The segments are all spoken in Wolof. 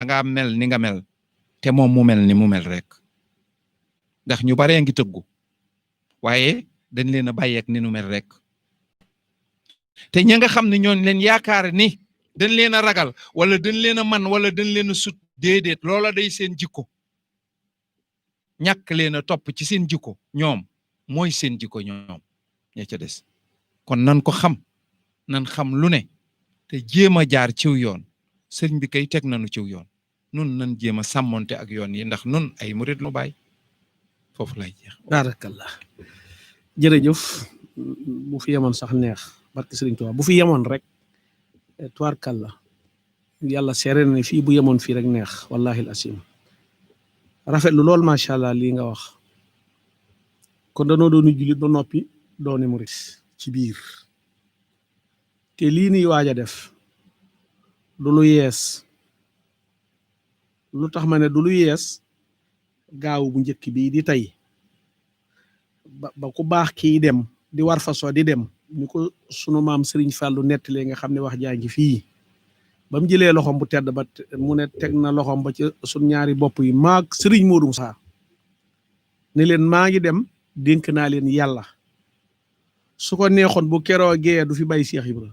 ngaa mel ni nga mel te moom mu mel ni mu mel rek ndax ñu baree ngi tëggu waaye dañ leen a bàyyeek ni nu mel rek te ña nga xam ne ñooñ leen yaakaar ni dañ leen a ragal wala dañ leen a man wala dañ leen a sut déedéet loola day seen jikko ñàkk leen a topp ci seen jikko ñoom mooy seen jikko ñoom ña ca des kon nan ko xam nan xam lu ne te jéem a jaar ciw yoon sëriñ bi kay teg nañu ciw yoon nun nan jéem a sàmmonte ak yoon yi ndax nun ay murit lu bàyyi foofu lay jeex. Barakallah jërëjëf bu fi yemoon sax neex barke sëriñ Tuubaa bu fi yemoon rek tubaarkalla yàlla seere na fii bu yemoon fii rek neex wallahi al asim rafetlu lool macha allah lii nga wax kon danoo doonu jullit ba noppi dooni murit ci biir te lii nii waaj a def du lu yees lu tax ma ne du lu yees gaaw bu njëkk bii di tey ba ku baax kii dem di war façon di dem ni ko sunu maam Serigne Fallou nettalee nga xam ne wax jaa ngi fii ba mu jëlee loxom bu tedd ba mu ne teg na loxom ba ci sun ñaari bopp yi maag Serigne Modou Moussa ne leen maa ngi dem dénk naa leen yàlla su ko neexoon bu keroo gee du fi bay Cheikh Ibra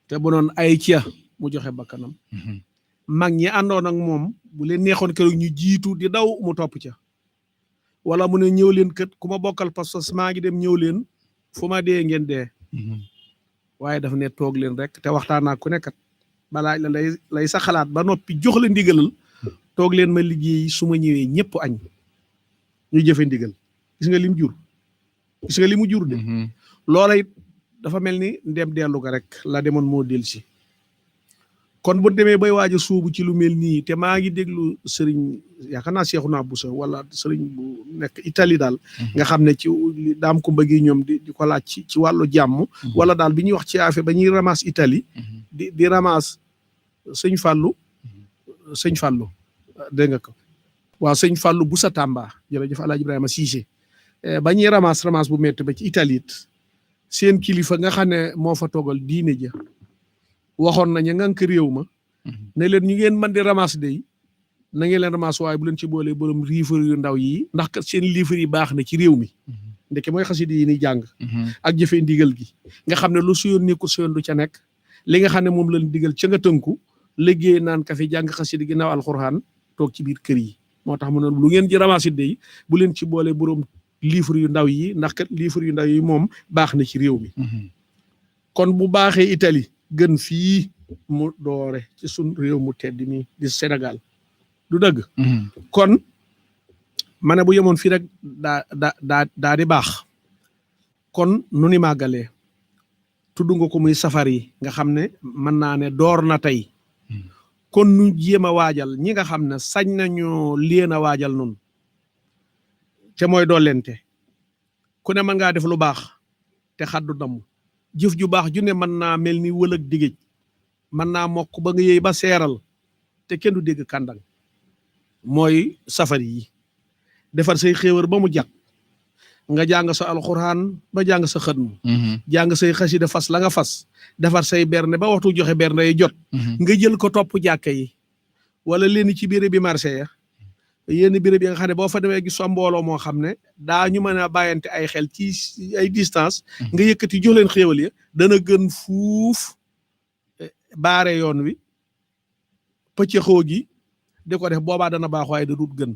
te bu noon ay cia mu joxe bakkanam mag ñi àndoon ak moom bu leen neexoon keroog ñu jiitu di daw mu topp ca wala mu ne ñëw leen kët ku ma bokkal pas-pas maa ngi dem ñëw leen fu ma dee ngeen dee waaye daf ne toog leen rek te waxtaan naa ku nekkat balaa la lay sa xalaat ba noppi jox la ndigalal toog leen ma liggéey su ma ñëwee ñëpp añ ñu jëfe ndigal gis nga lim jur gis nga li mu jur de loola it dafa mel ni ndem dellu ga rek la demoon moo del si kon bu demee bay waaj a suubu ci lu mel nii te maa ngi déglu sëriñ yaakaar naa Cheikhouna Bousso wala sëriñ bu nekk Italie daal nga xam ne ci daam kumba gi ñoom di ko laaj ci wàllu jàmm wala daal bi ñuy wax ci affaire ba ñuy ramasse Italie di ramasse sëñ Fallou dégg nga ko waaw sëñ Fallou bu sa Tamba jërëjëf Alaaji Ibrahima Cissé ba ñuy ramasse bu métti ba ci Italie it seen kilifa nga xam ne moo fa toogal diine ja waxoon nañu ngànk réew ma ne leen ñu ngeen mën di ramasse day na ngeen leen ramasse waaye bu leen ci boolee borom livre yu ndaw yi ndax kat seen livre yi baax na ci réew mi ndeke mooy xasida yi ni jàng ak jëfe ndigal gi nga xam ne lu suyoon nekkul suyoon du ca nekk li nga xam ne moom lañ digal ca nga tënku liggéey naan ka fi jàng xasida ginnaaw alxuraan toog ci biir kër yi moo tax mu ne lu ngeen ji ramasse day bu leen ci boolee borom livre yu ndaw yi ndax kat livre yu ndaw yi moom baax na ci réew mi kon bu baaxee Italie gën fii mu doore ci sun réew mu tedd mi di Sénégal du dëgg kon ma ne bu yemoon fii rek daa di baax kon nu ni màggalee tudd nga ko muy safar yi nga xam ne mën naa ne door na tey kon nu jéem a waajal ñi nga xam ne sañ nañu leen a waajal noonu te mooy doolente ku ne mën ngaa def lu baax te xaddu damm jëf ju baax ju ne mën naa mel ni wëlëg digéej mën naa mokk ba nga yëy ba seeral te kenn du dégg kàndang mooy safari yi defar say xéewar ba mu jag nga jàng sa alxuraan ba jàng sa xëtmu jàng say xasida fas la nga fas defar say berne ba waxtu joxe berne yi jot nga jël ko topp jàkka yi wala leen ci béréb bi marché ya yenn béréb yi nga xam ne boo fa demee gis sa mbooloo moo xam ne daa ñu mën a bàyyante ay xel ci ay distance nga yëkkati jox leen xéewal ya dana gën fuuf baare yoon wi pëccëxoo gi di ko def boobaa dana baax waaye da dut gën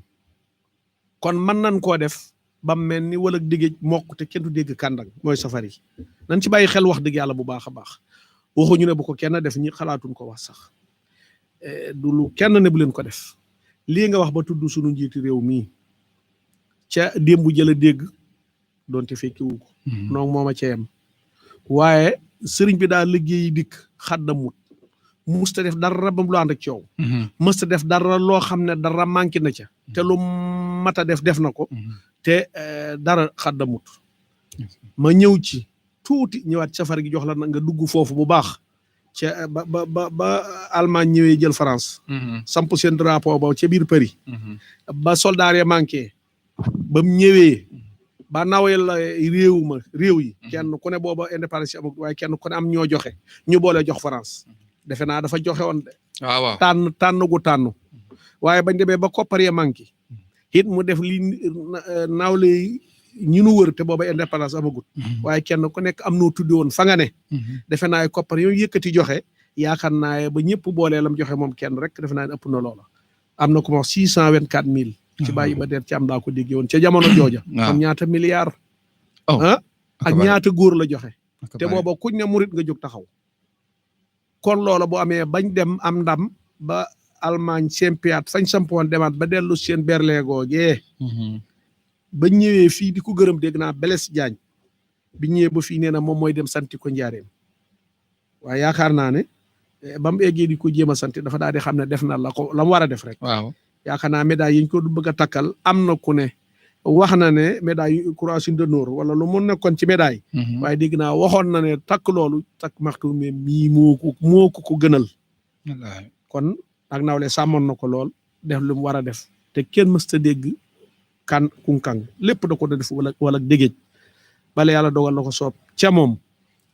kon mën nañ koo def ba mel ni wala digéej mokk te kenn du dégg kàndang mooy safar yi nañ ci bàyyi xel wax dëgg yàlla bu baax a baax waxuñu ne bu ko kenn def ñi xalaatuñ ko wax sax du lu kenn ne bu leen ko def lii nga wax ba tudd sunu njiiti réew mii ca démb jëla dégg doonte fekkiwu ko noonu mooma ca yem waaye sëriñ bi daal liggéey dikk xaddamut musta def dara ba lu ànd ak coow musta def dara loo xam ne dara manqué na ca te lu mata def na ko te dara xaddamut ma ñëw ci tuuti ñëwaat safar gi jox la na nga dugg foofu bu baax ca ba Allemagne ñëwee jël France samp seen drapeau ba ca biir Paris ba soldat ya manqué ba mu ñëwee ba nawel réew yi kenn ku ne booba indépendance amul waaye kenn ku ne am ñoo joxe ñu boole jox France defe naa dafa joxe woon de waaw tànn gu tànn waaye bañ demee ba koppar ya manqué it mu def li naawle ñi nu wër te booba indépendance amagut waaye kenn ku nekk am noo tuddi woon fa nga ne defe naa koppar yooyu yëkkati joxe yaakaar naa ba ñëpp boolee lam joxe moom kenn rek defe naa ne ëpp na loola am na ko ma wax 624 000 ci bàyyi ba der ci am daa ko déggee woon ca jamono jooja am ñaata milliards ak ñaata góor la joxe te booba kuñ ne murit nga jóg taxaw kon loola bu amee bañ dem am ndam ba Allemagne sempiat fañ sampoon demaat ba dellu seen Berlin googee ba ñëwee fii di ko gërëm dégg naa Blaise Diagne bi ñëwee ba fii nee na moom mooy dem santi ko njaareem waaye yaakaar naa ne ba mu eggee di ko jéem a santi dafa daal di xam ne def na la mu war a def rek waaw yaakaar naa médaille yi ñu ko du bëgg a takkal am na ku ne wax na ne médaille croix d'honneur wala lu mu nekkoon ci médaille waaye dégg naa waxoon na ne takk loolu takk maxtu mais mii moo ko gënal kon ak nawle sàmmoon na ko lool def lu mu war a def te kenn mësta dégg kan kunkang lépp da ko da def wala dégéej bala yàlla dogal na ko soob ca moom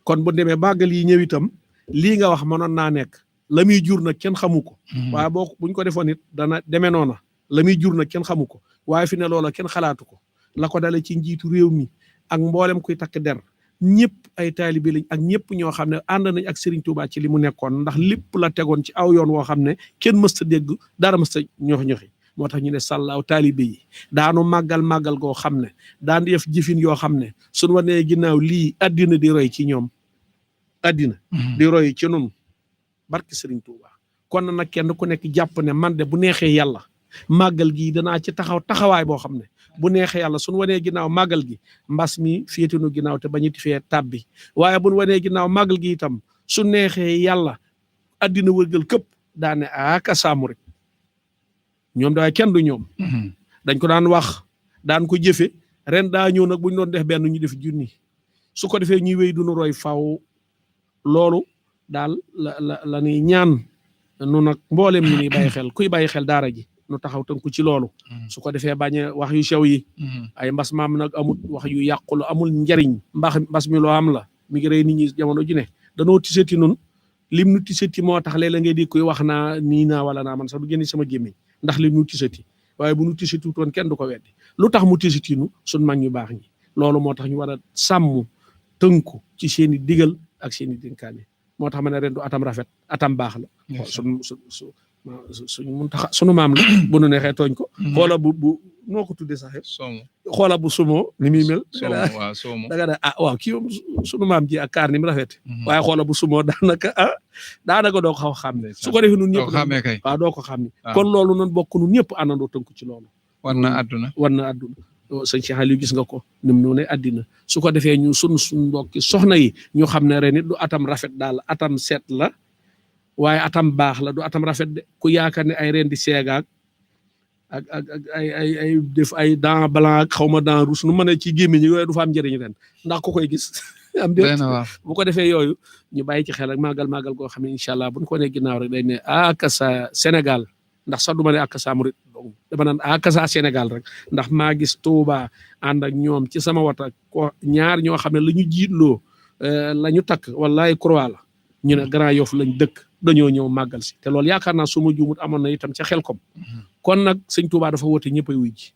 kon bu demee bàggal yi ñëw itam lii nga wax mënoon naa nekk la muy jur nag kenn xamu ko waaye buñ ko defoon it dana demee noona la muy jur nag kenn xamu ko waaye fi ne loola kenn xalaatu ko la ko dale ci njiitu réew mi ak mboolem kuy takk der ñëpp ay taalibe lañ ak ñëpp ñoo xam ne ànd nañ ak Serigne Touba ci li mu nekkoon ndax lépp la tegoon ci aw yoon woo xam ne kenn mësta dégg dara mësta ñoxi moo tax ñu ne sàllaaw taalibe yi daanu màggal goo xam ne daan def jëfin yoo xam ne suñu wanee ginnaaw lii addina di roy ci ñoom addina di roy ci nun barke Serigne Touba kon nag kenn ku nekk jàpp ne man de bu neexee yàlla màggal gi danaa ci taxawaay boo xam ne bu neexee yàlla suñu wanee ginnaaw màggal gi mbas mi féetinu ginnaaw te bañuti fee tàbbi waaye buñ wanee ginnaaw màggal gi itam su neexee yàlla addina wërgal këpp daane aka saamu rek ñoom daway kenn du ñoom dañ ko daan wax daan ko jëfe ren daa ñëw nag buñ doon def benn ñu def junni su ko defee ñuy wéy duñu roy faw loolu daal la ñuy ñaan nu nag mboolem ñu ni bàyyi xel kuy bàyyi xel daara ji nu taxaw tënku ci loolu su ko defee bañ wax yu sew yi ay mbas maam nag amul wax yu yàqulu amul njariñ mbas mi loo am la mi ngi rey nit ñi jamono ju ne danoo tisati nun lim nu tisati moo tax léeg-léeg ngay di koy wax naa nii naa wala naa man sax du génn sama gémmiñ ndax lim nu tisati waaye bu nu tisati toon kenn du ko weddi lu tax mu tisati nu sun mag ñu baax ñi loolu moo tax ñu war a sàmm tënku ci seen i digal ak seen i dénkaane moo tax ma ne ren du atam rafet atam baax la suñu mun tax sunu maam la bu nu neexee tooñ ko xoola bu noo ko tuddee saxe xoola bu sumoo ni muy mel da nga ne waaw kii moom sunu maam ji ak kaar ni mu rafet waaye xoola bu sumoo daanaka doo ko xaw xam ne su ko defee nun ñëpp waaw doo ko xam ne kon loolu noonu bokk nun ñëpp àndandoo tënku ci loolu war na àdduna sëñ Cheikh Aliou gis nga ko ni mu ne àddina su ko defee ñu suñ mbokki soxna yi ñu xam ne ren it du atam rafet daal atam seet la waaye atam baax la du atam rafet de ku yaakaar ne ay ren di seegaak ak ay def ay dents blanc ak xaw ma dents rouge nu mën a ci gémmiñ yooyu du fa am njëriñ ren ndax ku koy gis am déet bu ko defee yooyu ñu bàyyi ci xel ak màggal koo xam ne incha allah buñ ko ne ginnaaw rek day ne akasa Sénégal ndax sax du ma ne akasa murit dama naan akasa Sénégal rek ndax maa gis Touba ànd ak ñoom ci sama wata ko ñaar ñoo xam ne la ñu jiitloo la ñu takk wallaay croix la ñu ne Grand Yoff lañ dëkk dañoo ñëw màggal si te loolu yaakaar naa su ma juumut amoon na itam ca Xelkom kon nag sëñ Touba dafa woote ñëpp ay wuy ji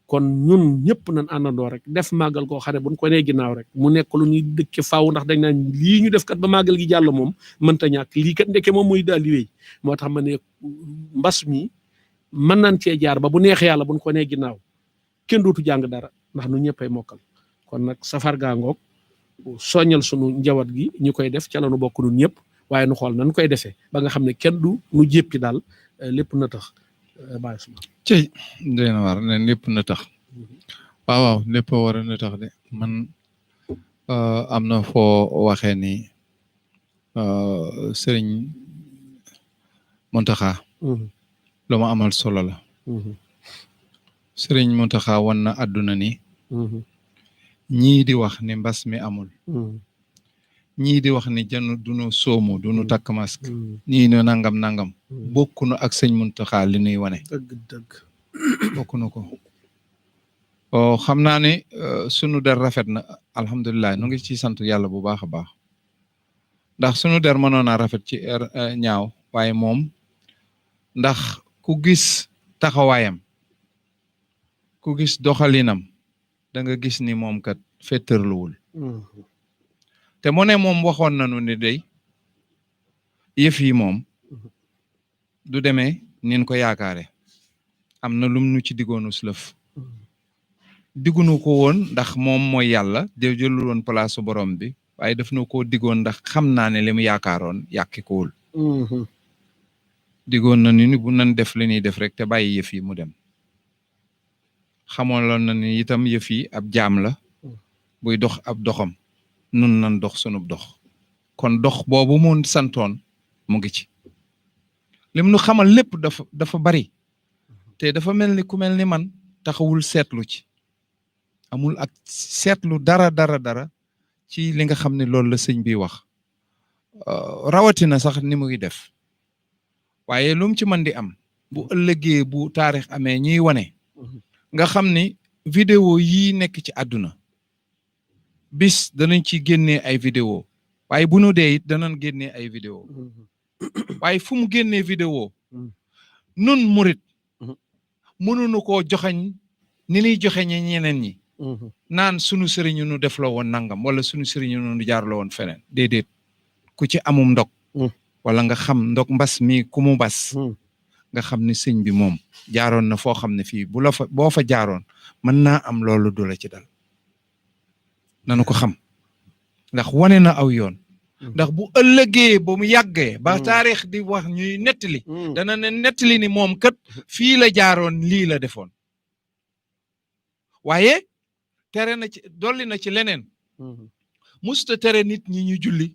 kon ñun ñëpp nañ àndandoo rek def màggal koo xam ne buñ ko nee ginnaaw rek mu nekk lu ñuy dëkke faaw ndax dañ naan lii ñu def kat ba màggal gi jàll moom mënta ñàkk lii kat ndekke moom muy daal di wéy moo tax ma ne mbas mi mën nañ cee jaar ba bu neexee yàlla buñ ko nee ginnaaw kenn dootu jàng dara ndax nu ñëppay mokkal kon nag safar gaa ngoog soññal sunu njawat gi ñu koy def ca la nu bokk nun ñëpp waaye nu xool nan koy defee ba nga xam ne kenn du nu jéppi daal lépp na tax bàyyi suma ci dina war ne lépp na tax waaw lépp war na tax de man am na foo waxee ni Sëriñ Muntaxa lu ma amal solo la Sëriñ Muntaxa wan na àdduna ni ñii di wax ni mbas mi amul ñii di wax ni janu duñu soomu duñu takk masque ñii no nangam bokku na ak sëñ Muntaxa li nuy wane dëgg bokku na ko xam naa ne sunu der rafet na alhamdulilah nu ngi ci sant yàlla bu baax a baax ndax sunu der mënoon a rafet ci ñaaw waaye moom ndax ku gis taxawaayam ku gis doxalinam da nga gis ni moom kat fétërluwul te mu ne moom waxoon nañu ni day yëf yi moom du demee nin ko yaakaare am na lum nu ci diggoonu lëf diggunu ko woon ndax moom mooy yàlla jëlul woon place borom bi waaye daf na koo diggoon ndax xam naa ne li mu yaakaaroon yàqi kowul diggoon na ni bu nan def li ñuy def rek te bàyyi yëf yi mu dem xamoon na ni itam yëf yi ab jaam la buy dox ab doxam nun nan dox sunub dox kon dox boobu mu santoon mu ngi ci lim nu xamal lépp dafa bari te dafa mel ni ku mel ni man taxawul seetlu ci amul ak seetlu dara ci li nga xam ne loolu la sëñ bi wax rawatina sax ni muy def waaye lu mu ci mën di am bu ëllëgee bu taarix amee ñuy wane nga xam ni vidéo yii nekk ci àdduna bis danañ ci génnee ay vidéo waaye bu nu dee it danañ génnee ay vidéo waaye fu mu génnee vidéo nun murit mënuñu koo joxañ ni ñuy joxeñe ñeneen ñi naan sunu sëriñu nu def la woon nangam wala sunu sëriñu nu jaar la woon feneen déedéet ku ci amum ndog wala nga xam ndog mbas mi ku mu bas nga xam ni sëñ bi moom jaaroon na foo xam ne fii boo fa jaaroon mën naa am loolu du la ci dal nanu ko xam ndax wane na aw yoon ndax bu ëllëgee ba mu yàggee ba taarix di wax ñuy nettali dana ne nettali ni moom kat fii la jaaroon lii la defoon waaye tere na ci dolli na ci leneen musta tere nit ñi ñu julli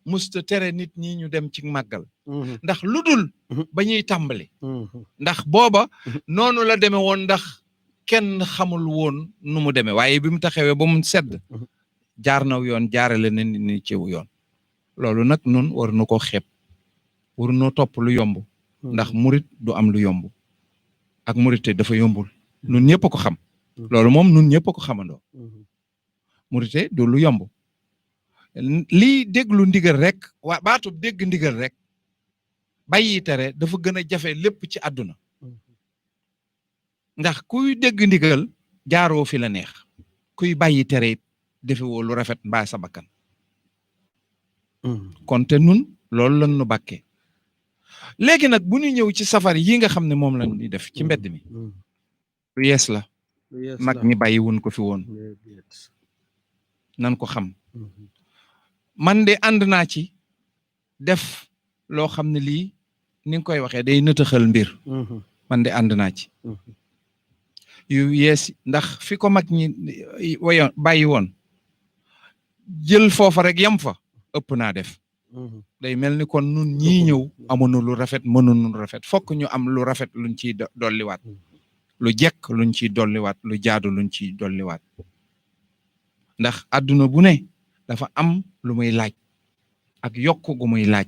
musta tere nit ñi ñu dem ci màggal ndax lu dul ba ñuy tàmbali ndax booba noonu la demee woon ndax kenn xamul woon nu mu demee waaye bi mu taxawee ba mu sedd jaar na yoon jaarale na nit ñi ci yoon loolu nag nun war na ko xeeb war noo topp lu yomb ndax murit du am lu yomb ak murite dafa yombul nun ñëpp ko xam loolu moom nun ñëpp ko xamandoo murite du lu yomb lii déglu ndigal rek waa baatub dégg ndigal rek bàyyi tere dafa gën a jafe lépp ci àdduna ndax kuy dégg ndigal jaaroo fi la neex kuy bàyyi tere it defewoo lu rafet mbaa sa bakkan kon te nun loolu lan nu bàkkee léegi nag bu ñu ñëw ci safar yi nga xam ne moom lañ di def ci mbedd mi lu yees la mag ñi bàyyi wun ko fi woon nan ko xam man de ànd naa ci def loo xam ne lii ni nga koy waxee day nëtëxal mbir man de ànd naa ci yu yees ndax fi ko mag ñi wayoon bàyyi woon jël foofa rek yam fa ëpp naa def day mel ni kon nun ñii ñëw amuñu lu rafet mënuñu lu rafet fokk ñu am lu rafet luñ ciy dolliwaat lu jekk luñ ciy dolliwaat lu jaadu luñ ciy dolliwaat ndax àdduna bu ne dafa am lu muy laaj ak yokk gu muy laaj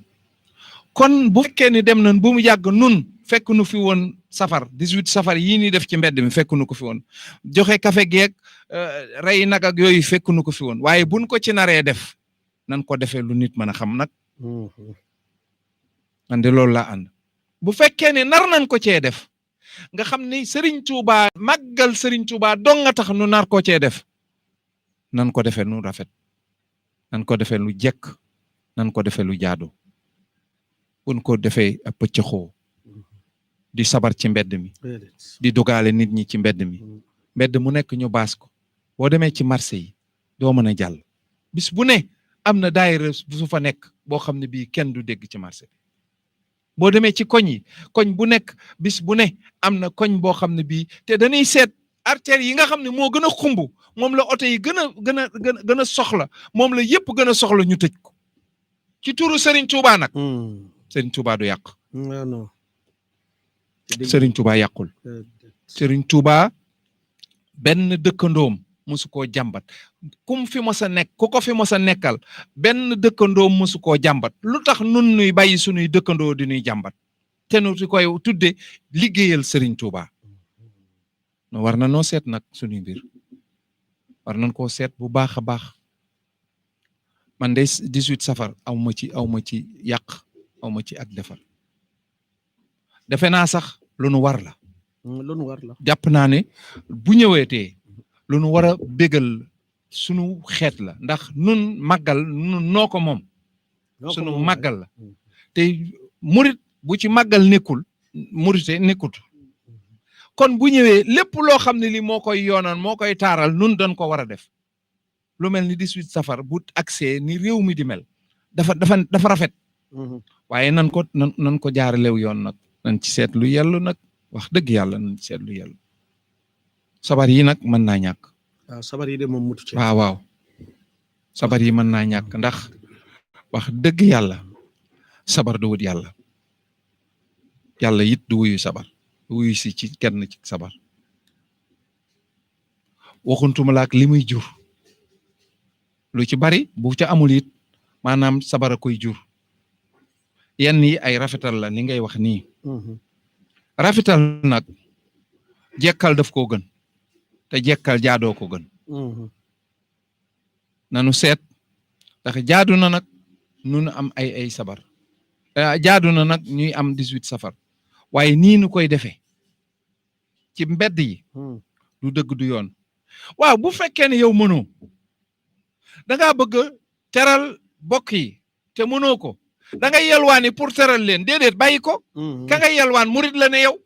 kon bu fekkee ni dem nañ bu mu yàgg nun fekk nu fi woon safar 18 safar yii ni def ci mbedd mi fekk nu ko fi woon joxe café geeg rey nag ak yooyu fekk nu ko fi woon waaye buñ ko ci naree def nan ko defee lu nit mën a xam nag man de loolu laa ànd bu fekkee ne nar nañ ko cee def nga xam ni Serigne Touba màggal Serigne Touba dong nga tax nu nar ko cee def nan ko defee nu rafet nan ko defee lu jekk nan ko defee lu jaadu buñ ko defee ab pëccëxoo di sabar ci mbedd mi di dogaale nit ñi ci mbedd mi mbedd mu nekk ñu baas ko boo demee ci marché yi doo mën a jàll bis bu ne am na daayira bu su fa nekk boo xam ne bii kenn du dégg ci marché bi boo demee ci koñ yi koñ bu nekk bis bu ne am na koñ boo xam ne bii te dañuy seet artères yi nga xam ne moo gën a xumb moom la oto yi gën a soxla moom la yëpp gën a soxla ñu tëj ko ci turu Serigne Touba nag Serigne Touba du yàq Serigne Touba yàqul Serigne Touba benn dëkkandoom musu koo jàmbat kum fi mos a nekk ku ko fi mos a nekkal benn dëkkandoom musu koo jàmbat lu tax nun nuy bàyyi sunuy dëkkandoo di nuy jàmbat te nu ti koy tudde liggéeyal Serigne Touba no war na noo seet nag sunuy mbir war nañ koo seet bu baax a baax man de 18 safar aw ma ci yàq aw ma ci ak defar defe naa sax lu nu war la. lu nu war la. jàpp naa ne bu ñëweetee lu nu war a bégal sunu xeet la ndax nun màggal nun noo ko moom. sunu màggal la te murit bu ci màggal nekkul murite nekkut kon bu ñëwee lépp loo xam ne li moo koy yoonal moo koy taaral nun dañ ko war a def lu mel ni 18 safar bu accès ni réew mi di mel dafa rafet. waaye nan ko jaaralew yoon nag nan ci seet lu yellu nag wax dëgg yàlla nan ci seet lu yellu sabar yi nag mën naa ñàkk. waaw sabar yi de moom mutu ci. waaw sabar yi mën naa ñàkk ndax wax dëgg yàlla sabar du wut yàlla it du wuyu sabar du wuyu si ci kenn ci sabar waxuntuma la ak li muy jur lu ci bari bu ca amul it maanaam sabar a koy jur yenn yi ay rafetal la li ngay wax nii. rafetal nag jekkal daf koo gën te jekkal jaadoo ko gën. nanu seet ndax jaadu na nag nu am ay sabar jaadu na nag ñuy am 18 safar waaye nii nu koy defee ci mbedd yi du dëgg du yoon. waaw bu fekkee ne yow mënoo da ngaa bëgg a teral bokk yi te mënoo ko da ngay yalwaani pour teral leen déedéet bàyyi ko. ka ngay yalwaan murit la ne yow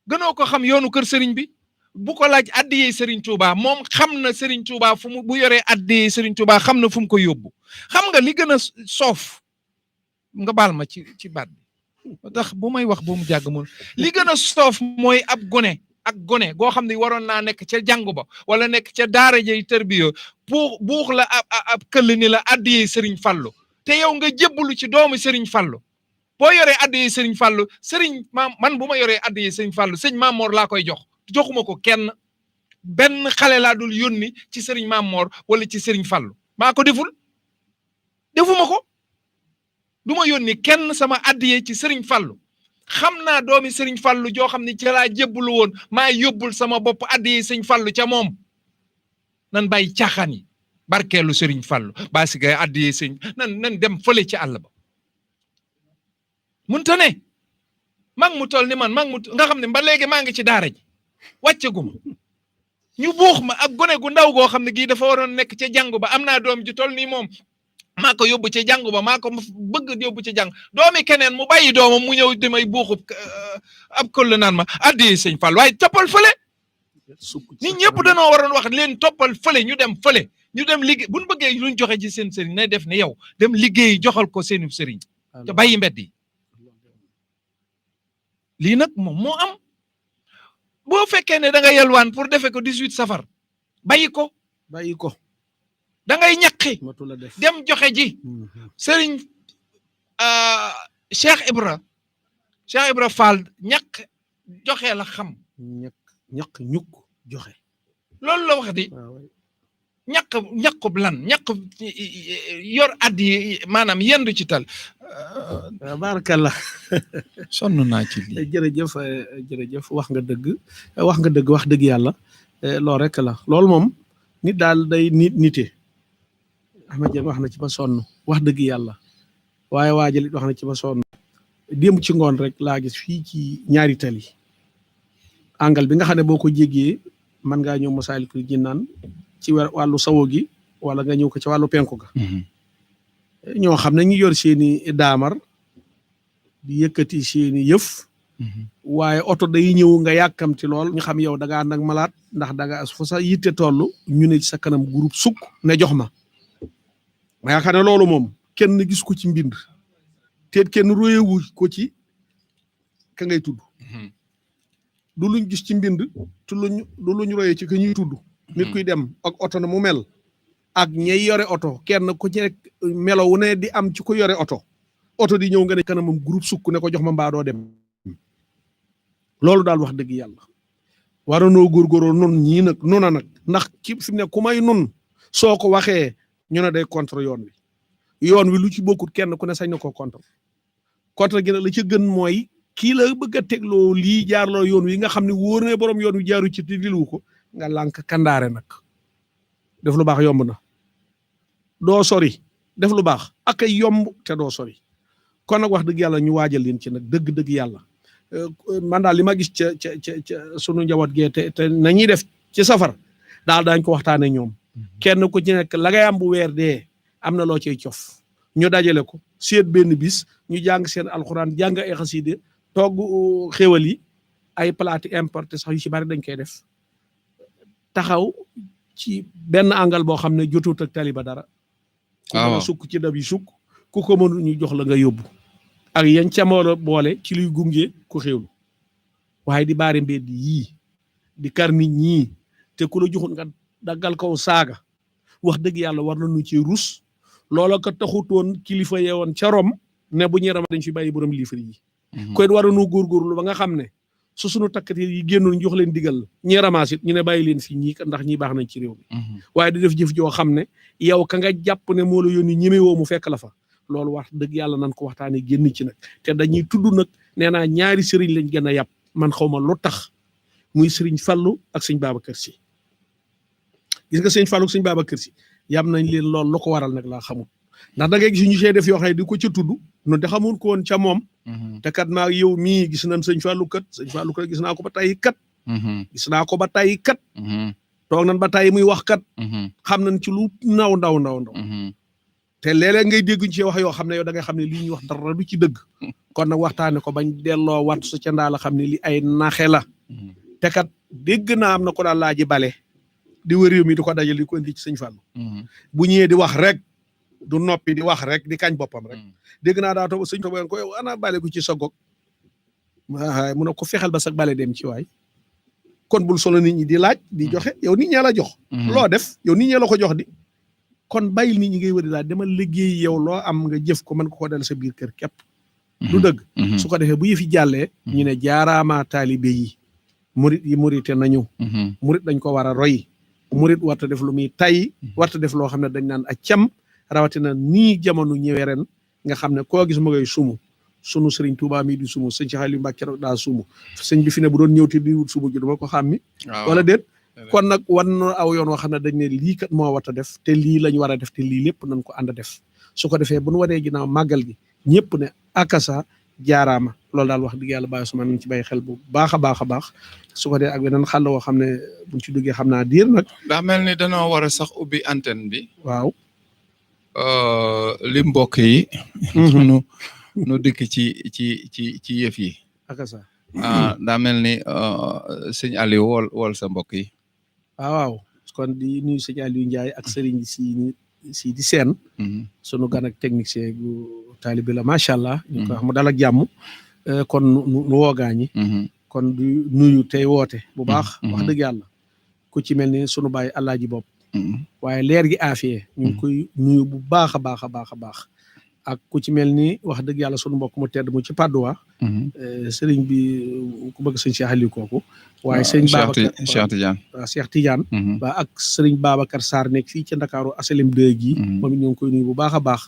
gënoo ko xam yoonu kër sëriñ bi bu ko laaj addiyee Serigne Touba moom xam na Serigne Touba fu mu bu yoree addiyee Serigne Touba xam na fu mu ko yóbbu xam nga li gën a soof nga baal ma ci baat bi tax bu may wax ba mu jàgg moom li gën a soof mooy ab gone ak gone goo xam ne waroon naa nekk ca jàngu ba wala nekk ca daara jey tërbiyo buux la ab këll ni la addiyee Serigne Fallou te yow nga jébbalu ci doomu Serigne Fallou boo yoree addiyee Serigne Fallou Serigne man bu ma yoree addiyee Serigne Fallou sëñ Mamor laa koy jox. joxuma ko kenn benn xale laa dul yónni ci Serigne Mamor wala ci Serigne Fallou maa ko defuma ko du ma yónni kenn sama addiye ci Serigne Fallou xam naa doomi Serigne Fallou joo xam ne ci laa jébbalu woon maa yóbbul sama bopp addiye Serigne Fallou ca moom nan bàyyi caaxaan yi barkeelu Serigne Fallou baa si gay addiye Serigne nan dem fële ci àll ba munta ne mag mu toll ni man nga xam ne ba léegi maa ngi ci daara ji wàcceguma ñu buux ma ak gone gu ndaw goo xam ne gii dafa waroon nekk ca jàngu ba am naa doom ju toll nii moom maa ko yóbbu ca jàngu ba maa ko bëgg yóbbu ca jàng doomi keneen mu bàyyi doomam mu ñëw di may buuxub ab këll naan ma addi sëñ Fall waaye toppal fële nit ñëpp danoo waroon wax leen toppal fële ñu dem fële ñu dem liggéey buñ bëggee luñ joxe ci seen sëriñ nay def ne yow dem liggéey joxal ko seenu sëriñ te bàyyi mbedd yi lii nag moom moo am boo fekkee ne da nga yelwaan pour defe ko 18 safar bàyyi ko da ngay ñaqi dem joxe ji sëriñ Cheikh Ibra Fall ñaq joxe la xam ñaq ñukk joxe loolu la wax di ñaqub lan ñaq yor addi maanaam yendu ci tal barakallah sonn naa ci lii jërëjëf wax nga dëgg yàlla loolu rek la loolu moom nit daal day nite Ahmed Dieng wax na ci ba sonn wax dëgg yàlla waaye waajalit wax na ci ba sonn démb ci ngoon rek laa gis fii ci ñaari tali angal bi nga xam ne boo ko jéggee mën ngaa ñëw Masaalikul Jinaan ci wàllu sawo gi wala nga ñëw ko ci wàllu penku ga ñoo xam ne ñu yor seeni daamar di yëkkati seeni yëf waaye oto day ñëw nga yàkkamti lool ñu xam yow da ngaa nag malaat ndax da nga fu sa yitte toll ñu ne ci sa kanam groupe sukk ne jox ma yaakaar ne loolu moom kenn gis ko ci mbind te kenn royewu ko ci ka ngay tudd du luñ gis ci mbind tu du luñ royee ci ka ñuy tudd nit kuy dem ak oto na mu mel ak ñay yore oto kenn ku ci nekk melo wu ne di am ci ko yore oto di ñëw nga ne kanamam groupe sukk ne ko jox ma mbaa doo dem loolu daal wax dëgg yàlla waranoo góorgóoroo nun ñii nag nuna nag ndax ci fi mu ne ku may nun soo ko waxee ñu ne day contre yoon wi lu ci bokkut kenn ku ne sañ na koo contre gi nag la ci gën mooy kii la bëgg a tegloo lii jaarloo yoon wi nga xam ne wóor ne borom yoon wi jaaru ci te dilu ko nga lànk kandaare nag def lu baax yomb na doo sori def lu baax ak ay yomb te doo sori kon nag wax dëgg yàlla ñu waajal leen ci nag dëgg-dëgg yàlla man daal li ma gis ca sunu njaboot gee te nañuy def ci safar daal daañ ko waxtaane ñoom kenn ku ci nekk la ngay am bu weer dee am na loo cay cof ñu dajale ko seet benn bis ñu jàng seen alxuraan jàng ay xaside togg xéwal yi ay plate importé sax yu ci bari dañ koy def taxaw ci benn angal boo xam ne jotut ak taliba dara ku mën a sukk ci dab yi sukk ku ko mënul ñu jox la nga yóbbu ak yan camoolo boole ci luy gunge ku xéwlu waaye di baari mbedd yii di kar nit ñii te ku la joxut nga daggal kaw saaga wax dëgg yàlla war nañu ci rus loola ko taxutoon kilifa yeewoon ca Rom ne bu ñuy rama dañ fi bàyyi borom liifar yi koy war nañu góorgóorlu ba nga xam ne su sunu takkat yi génnoon jox leen digal ñi ramaas it ñu ne bàyyi leen fii ñii ndax ñi baax nañ ci réew mi waaye di def jëf joo xam ne yow ka nga jàpp ne moo la yónni ñemewoo mu fekk la fa loolu wax dëgg yàlla nan ko waxtaanee génn ci nag te dañuy tudd nag nee naa ñaari sëriñ lañ gën a yàpp man xaw ma lu tax muy sëriñ Fallu ak sëñ Babacar Si gis nga sëñ Fallu ak sëñ Babacar Si yam nañ leen lool lu ko waral nag laa xamul ndax da ngay gis ñu see def yoo xam ne di ko ca tudd noonu de xamul ko woon ca moom te kat maa yow mii gis nañ sëñ Fallu kat gis naa ko ba tey kat gis naa ko ba tey kat toog nañ ba tey muy wax kat xam nañ ci lu ndaw te léeg-léeg ngay dégg ci wax yoo xam ne yow da ngay xam ne lii ñuy wax dara du ci dëgg kon nag waxtaane ko bañ delloo wattu sa ca ndaa la xam ne li ay naxe la te kat dégg naa am na ko daal laaji bale di wër réew mi di ko dajal di ko indi ci sëñ Fallu bu ñëwee di wax rek du noppi di wax rek di kañ boppam rek dégg naa daa toog sëñ toog ko yow ana bale gu ci sa gog waay mu ne ko fexeel ba sa bale dem ci waay kon bul solo nit ñi di laaj di joxe yow nit ñaa la jox loo def yow nit ñee la ko jox di kon bàyyil nit ñi ngay wëri laaj dama liggéey yow loo am nga jëf ko mën ko dal sa biir kër képp du dëgg su ko defee bu yëfi jàllee ñu ne jaaraama taalibe yi murit yi murite nañu murit dañ ko war a roy murit warta def lu muy tay warta def loo xam ne dañ naan ak cam rawatina nii jamono ñëwee ren nga xam ne koo gis ma ngay sumu sunu sëriñ Tuubaa mi di sumu sëñ Cheikh Aliou Mbacke daa sumu sëñ bi fi ne bu doon ñëw te di wut sumu ji duma ko xàmmi wala déet kon nag wan na aw yoon woo xam ne dañ ne lii kat moo war a def te lii lañ war a def te lii lépp nañ ko ànd def su ko defee bu nu waree ginnaaw màggal gi ñëpp ne akasa jaaraama loolu daal wax dëgg yàlla bàyyi suma nañ ci bàyyi xel bu baax a baax a baax su ko dee ak beneen xàll woo xam ne buñ ci duggee xam naa diir nag daa mel ni danoo war a sax ubbi antenne bi waaw li mbokk yi nu dikk ci yëf yi akasa daa mel ni sëñ Aliou wol sa mbokk yi waaw kon di nuyu sëñ Aliou Ndiaye ak sëriñ si di seen sunu gan ak technicien gu taalibi la macha allah ñu ko wax mu dal ak jàmm kon nu woogaañi kon du nuyu tey woote bu baax wax dëgg yàlla ku ci mel ni sunu baay Alaaji Bopp waaye leer gi afiye ñu ngi koy nuyu bu baax a baax a baax a baax ak ku ci mel ni wax dëgg yàlla sunu mbokk mu tedd mu ci Padoa sëriñ bi ku bëgg sëñ Cheikh Aliou kooku waaye sëñ Babacar Cheikh Tidiane waaw Cheikh Tidiane ba ak sëriñ Babacar Sarr nekk fii ci Ndakaaru asalim 2 gi moom it ñoo ngi koy nuyu bu baax a baax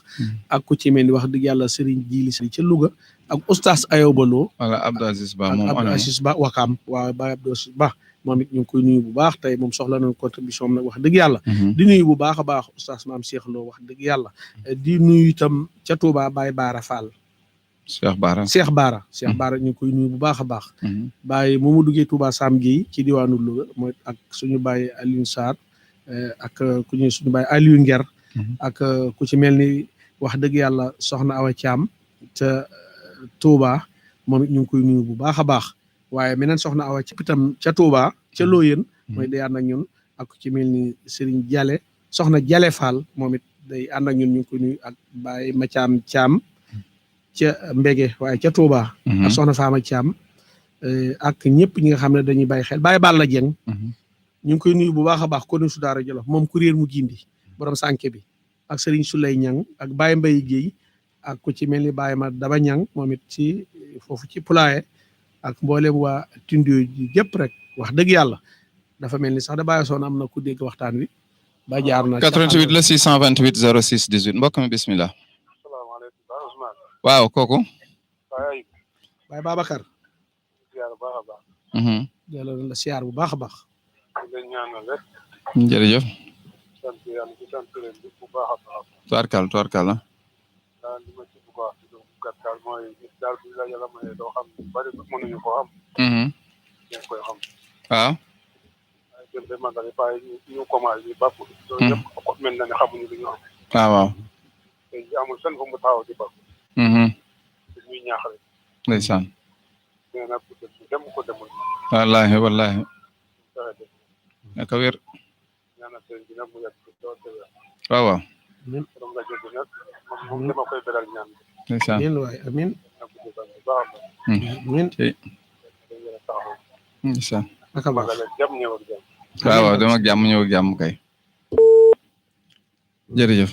ak ku ci mel ni wax dëgg yàlla sëriñ Jili Sëriñ ca Louga ak oustaz Ayobaloo wala Abdou Aziz Ba ak moom Abdou Aziz Ba Wakaam waaw Baye Abdou Aziz Ba moom it ñu ngi koy nuyu bu baax tey moom soxla nañ contribution nag wax dëgg yàlla di nuyu bu baax a baax oustaz maam Cheikh Lo wax dëgg yàlla di nuyu itam ca Touba Baye Baara Fall Cheikh Baara ñu ngi koy nuyu bu baax a baax Baye moomu duggee Touba Sam Gueye ci diwaanu Louga mooy ak suñu Baye Aliou Sarr ak ku ñuy suñu Baye Aliou Nger ak ku ci mel ni wax dëgg yàlla soxna Awa Thiam ca Touba moom it ñu ngi koy nuyu bu baax a baax waaye meneen soxna Awa ci itam ca Touba ca Looyeen mooy day ànd ak ñun ak ci mel ni Serigne Diale soxna Diale Fall moom it day ànd ak ñun ñu ngi koy nuyu ak Baye Mathiam Thiam ca Mbege waaye ca Touba ak soxna Fama Thiam ak ñëpp ñi nga xam ne dañuy bàyyi xel Baye Balla Dieng ñu ngi koy nuyu bu baax a baax ko su daara Jolof moom kuréel mu gindi borom sànke bi ak Serigne Souley Ñang ak Baye Mbaye Guèye ak ku ci mel ni Baye ma Daba Ñang moom it ci foofu ci Poulaye ak mboolem waa Tindio ji yëpp rek wax dëgg yàlla dafa mel ni sax da bàyyi soon am na ku dégg waxtaan wi ba jaar na 88 la 628 06 18 mbokk mi bismillah salaamaaleykum Ba Ousmane waaw kooku Baye Babacar ziar bu baax a baax delloo la siyaar bu baax a baax di leen ñaanal rek jërëjëf sant yàlla di sant leen bu baax a baax. tubarkalla daal li ma ci bëgg a wax ci lu gàttal mooy gis daal bi la yàlla may doo xam lu bari mënuñu ko xam. ngeen koy xam. waaw ay jëm de magal paa yi ñu commencé yi bàpp. loolu yëpp ko mel na ne xamuñu lu ñu am. waaw te ji amul fenn fu mu taxaw di bàpp. ñuy ñaax rek. ndeysaan nee na ku dem ko demul. wallahi wallahi fexe de naka wér ñaanal sëriñ bi nag mu yàgg ci lool te wér. waaw borom rajo bi nag moom dama koy beral ñaan. ndeysaan amiin waay amiin nag ko defal bu baax a baax. amiin tey dañ leen a taxaw. ndeysaan naka baax magal ak jàmm ñëw ak jàmm. waaw dama ak jàmm ñëw ak jàmm kay jërëjëf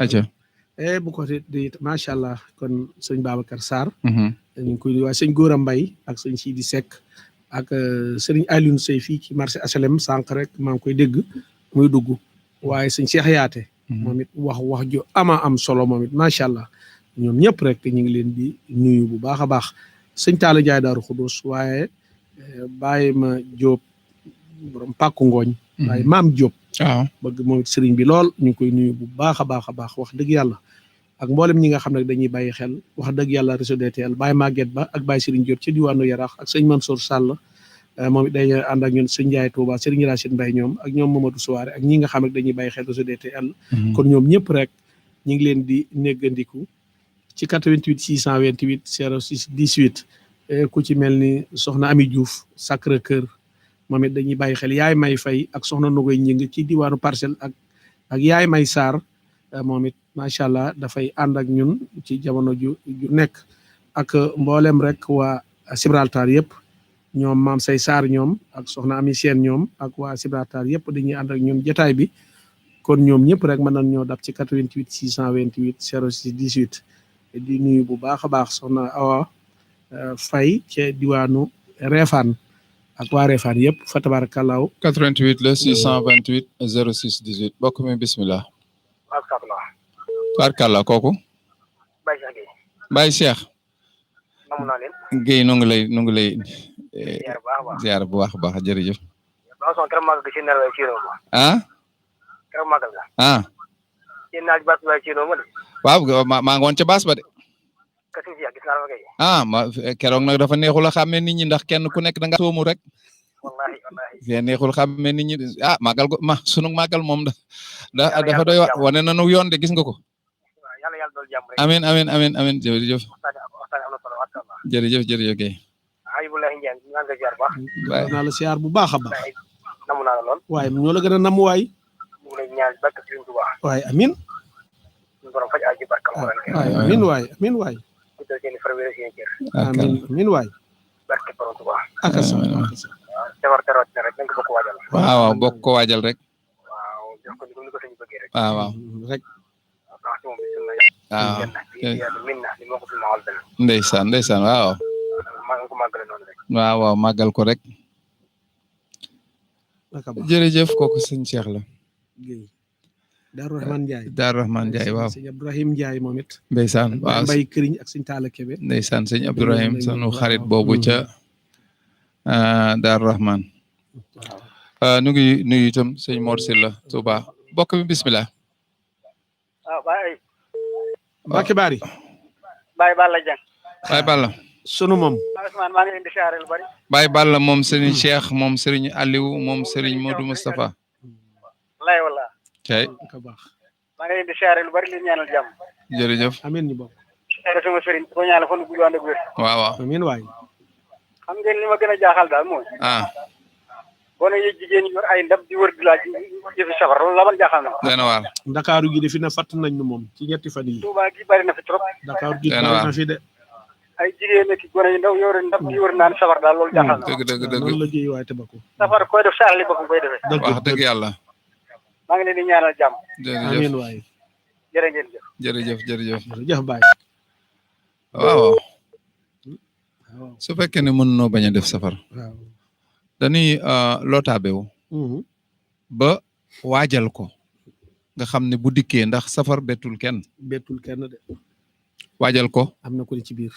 aca bu ko di macha allah kon sëñ Babacar Sarr ñu ngi koy waaye sëñ Gora Mbaye ak sëñ Sidi Seck ak sëriñ Alioune Sey fii ci marché HLM sànq rek maa ngi koy dégg muy dugg waaye sëñ Cheikh Yaate moom it wax ju am solo moom it macha allah ñoom ñëpp rek ñu ngi leen di nuyu bu baax a baax sëñ Talla Jaay Daaru Xudus waaye bàyyi ma Jóob borom pàkku ngooñ waaye maam Jóob waaw bëgg moom it sëriñ bi lool ñu ngi koy nuyu bu baax a baax wax dëgg yàlla ak mboolem ñi nga xam ne dañuy bàyyi xel wax dëgg yàlla réseau DTL Baye Maguette Ba ak Baye Serigne Diop ci diwaanu Yaraax ak sëñ Mansour Sall moom it day ànd ak ñun sëñ Ndiaye Touba Serigne Rachid Mbaye ñoom ak ñoom Mamadou Souare ak ñi nga xam ne dañuy bàyyi xel réseau DTL kon ñoom ñëpp rek ñu ngi leen di néggandiku ci 88 628 06 18 ku ci mel ni soxna Ami Diouf Sacré Cœur moom it dañuy bàyyi xel yaay may fay ak soxna Nogoy Ñing ci diwaanu Parcelles ak yaay may Sarr moom it macha allah dafay ànd ak ñun ci jamono ju nekk ak mboolem rek waa Gibraltar yëpp ñoom maam say Sarr ñoom ak soxna Ami Seen ñoom ak waa Gibraltar yëpp dañuy ànd ak ñun jotaay bi kon ñoom ñëpp rek mën nañ ñoo dab ci 88 628 06 18 di nuyu bu baax a baax soxna Awa Fay ca diwaanu Réfane ak waa Réfane yëpp fa tabarakallahu 88 la 628 06 18 bokk mi bismillah tubarkalla kooku Baye Cheikh namu naa leen. Guèye nu ngi lay ziar bu baax a baax jërëjëf waaw son keroog màggal ci nelaw ci réew ma. keroog màggal ga. ci naaj baas ba ci réew ma de. waaw maa ngi woon ca baas ba de. kasi si gis naa la kay. ma keroog nag dafa neexul a xàmmee nit ñi ndax kenn ku nekk da nga soomu rek. wallahi fee neexul xàmmee nit ñi màggal ko sunu màggal moom dafa doy wane nañu yoon de gis nga ko. yàlla dool jàmm rek. amiin jërëjëf. waxtaan am na solo jërëjëf Guèye. Ayibulahi Ndiaye maa ngi ziar baax. naa la siyaar bu baax a baax namu naa la lool. waaye ñoo la gën a namm waay mu ngi lay ñaan barke Sëriñ Tuubaa. waaye amin suñu borom faj aji barkam waaye amin waay ku dal seen far wér seen kër. amin waay barke borom Tuubaa. aka sa tewar teroot na rek nañ ko bokk waajal. waaw bokk ko waajal rek. waaw jox ko ni ko sëñ bëggee rek. waaw rek ci moom bismillah. waaw minna li moo ko fi maal dal. ndeysaan waaw. maa ngi ko màggale noonu rek. waaw màggal ko rek. jërëjëf kooku sëñ Cheikh la. Daaru Rahman Ndiaye waaw. sëñ Abdourahim Ndiaye moom it. ndeysaan waaw Mbay Këriñ ak sëñ Talla Kebe. ndeysaan sëñ Abdourahim sunu xarit boobu ca Daaru Rahman. nu ngi nuyu itam sëñ Mor Sylla Touba bokk mi bismillah. Mbacke Bari. Baye Balla Dieng. Baye Balla. sunu moom. Ousmane maa ngi leen di siyaare lu bari. Baye Balla moom Serigne Cheikh moom Serigne Aliou moom Serigne Modou Moustapha. wallaay wallaay. tey. maa ngi leen di siyaare lu bari li ñaanal jàmm. jërëjëf. amiin ñu bokk. siyaare sama sëriñ ko ñaanal fan gudd ànd ak wér. waaw. amiin waay. xam ngeen li ma gën a jaaxal daal mooy. gone yi jigéen ñi yor ay ndab di wër di laaj jëfi safar loolu la man jaaxal na. dana waar. Ndakaaru gi de fi na fatt nañ ñu moom ci ñetti fan yi. Touba gi bari na fi trop. Ndakaaru gi bari na fi de. ay jigéen ak gone yu ndaw yore ndab di wër naan safar daal loolu jaaxal na. dëgg loolu la jëy waay te ba ko. safar koy def saarali boppam koy defee. wax dëgg yàlla. maa ngi leen di ñaanal jàmm. amiin waay. jërë ngeen jëf. jërëjëf Baye. waaw. su fekkee ne mën noo bañ a def safar. waaw. dañuy lootaabewu ba waajal ko nga xam ne bu dikkee ndax safar bettul kenn de waajal ko am na ko ci biir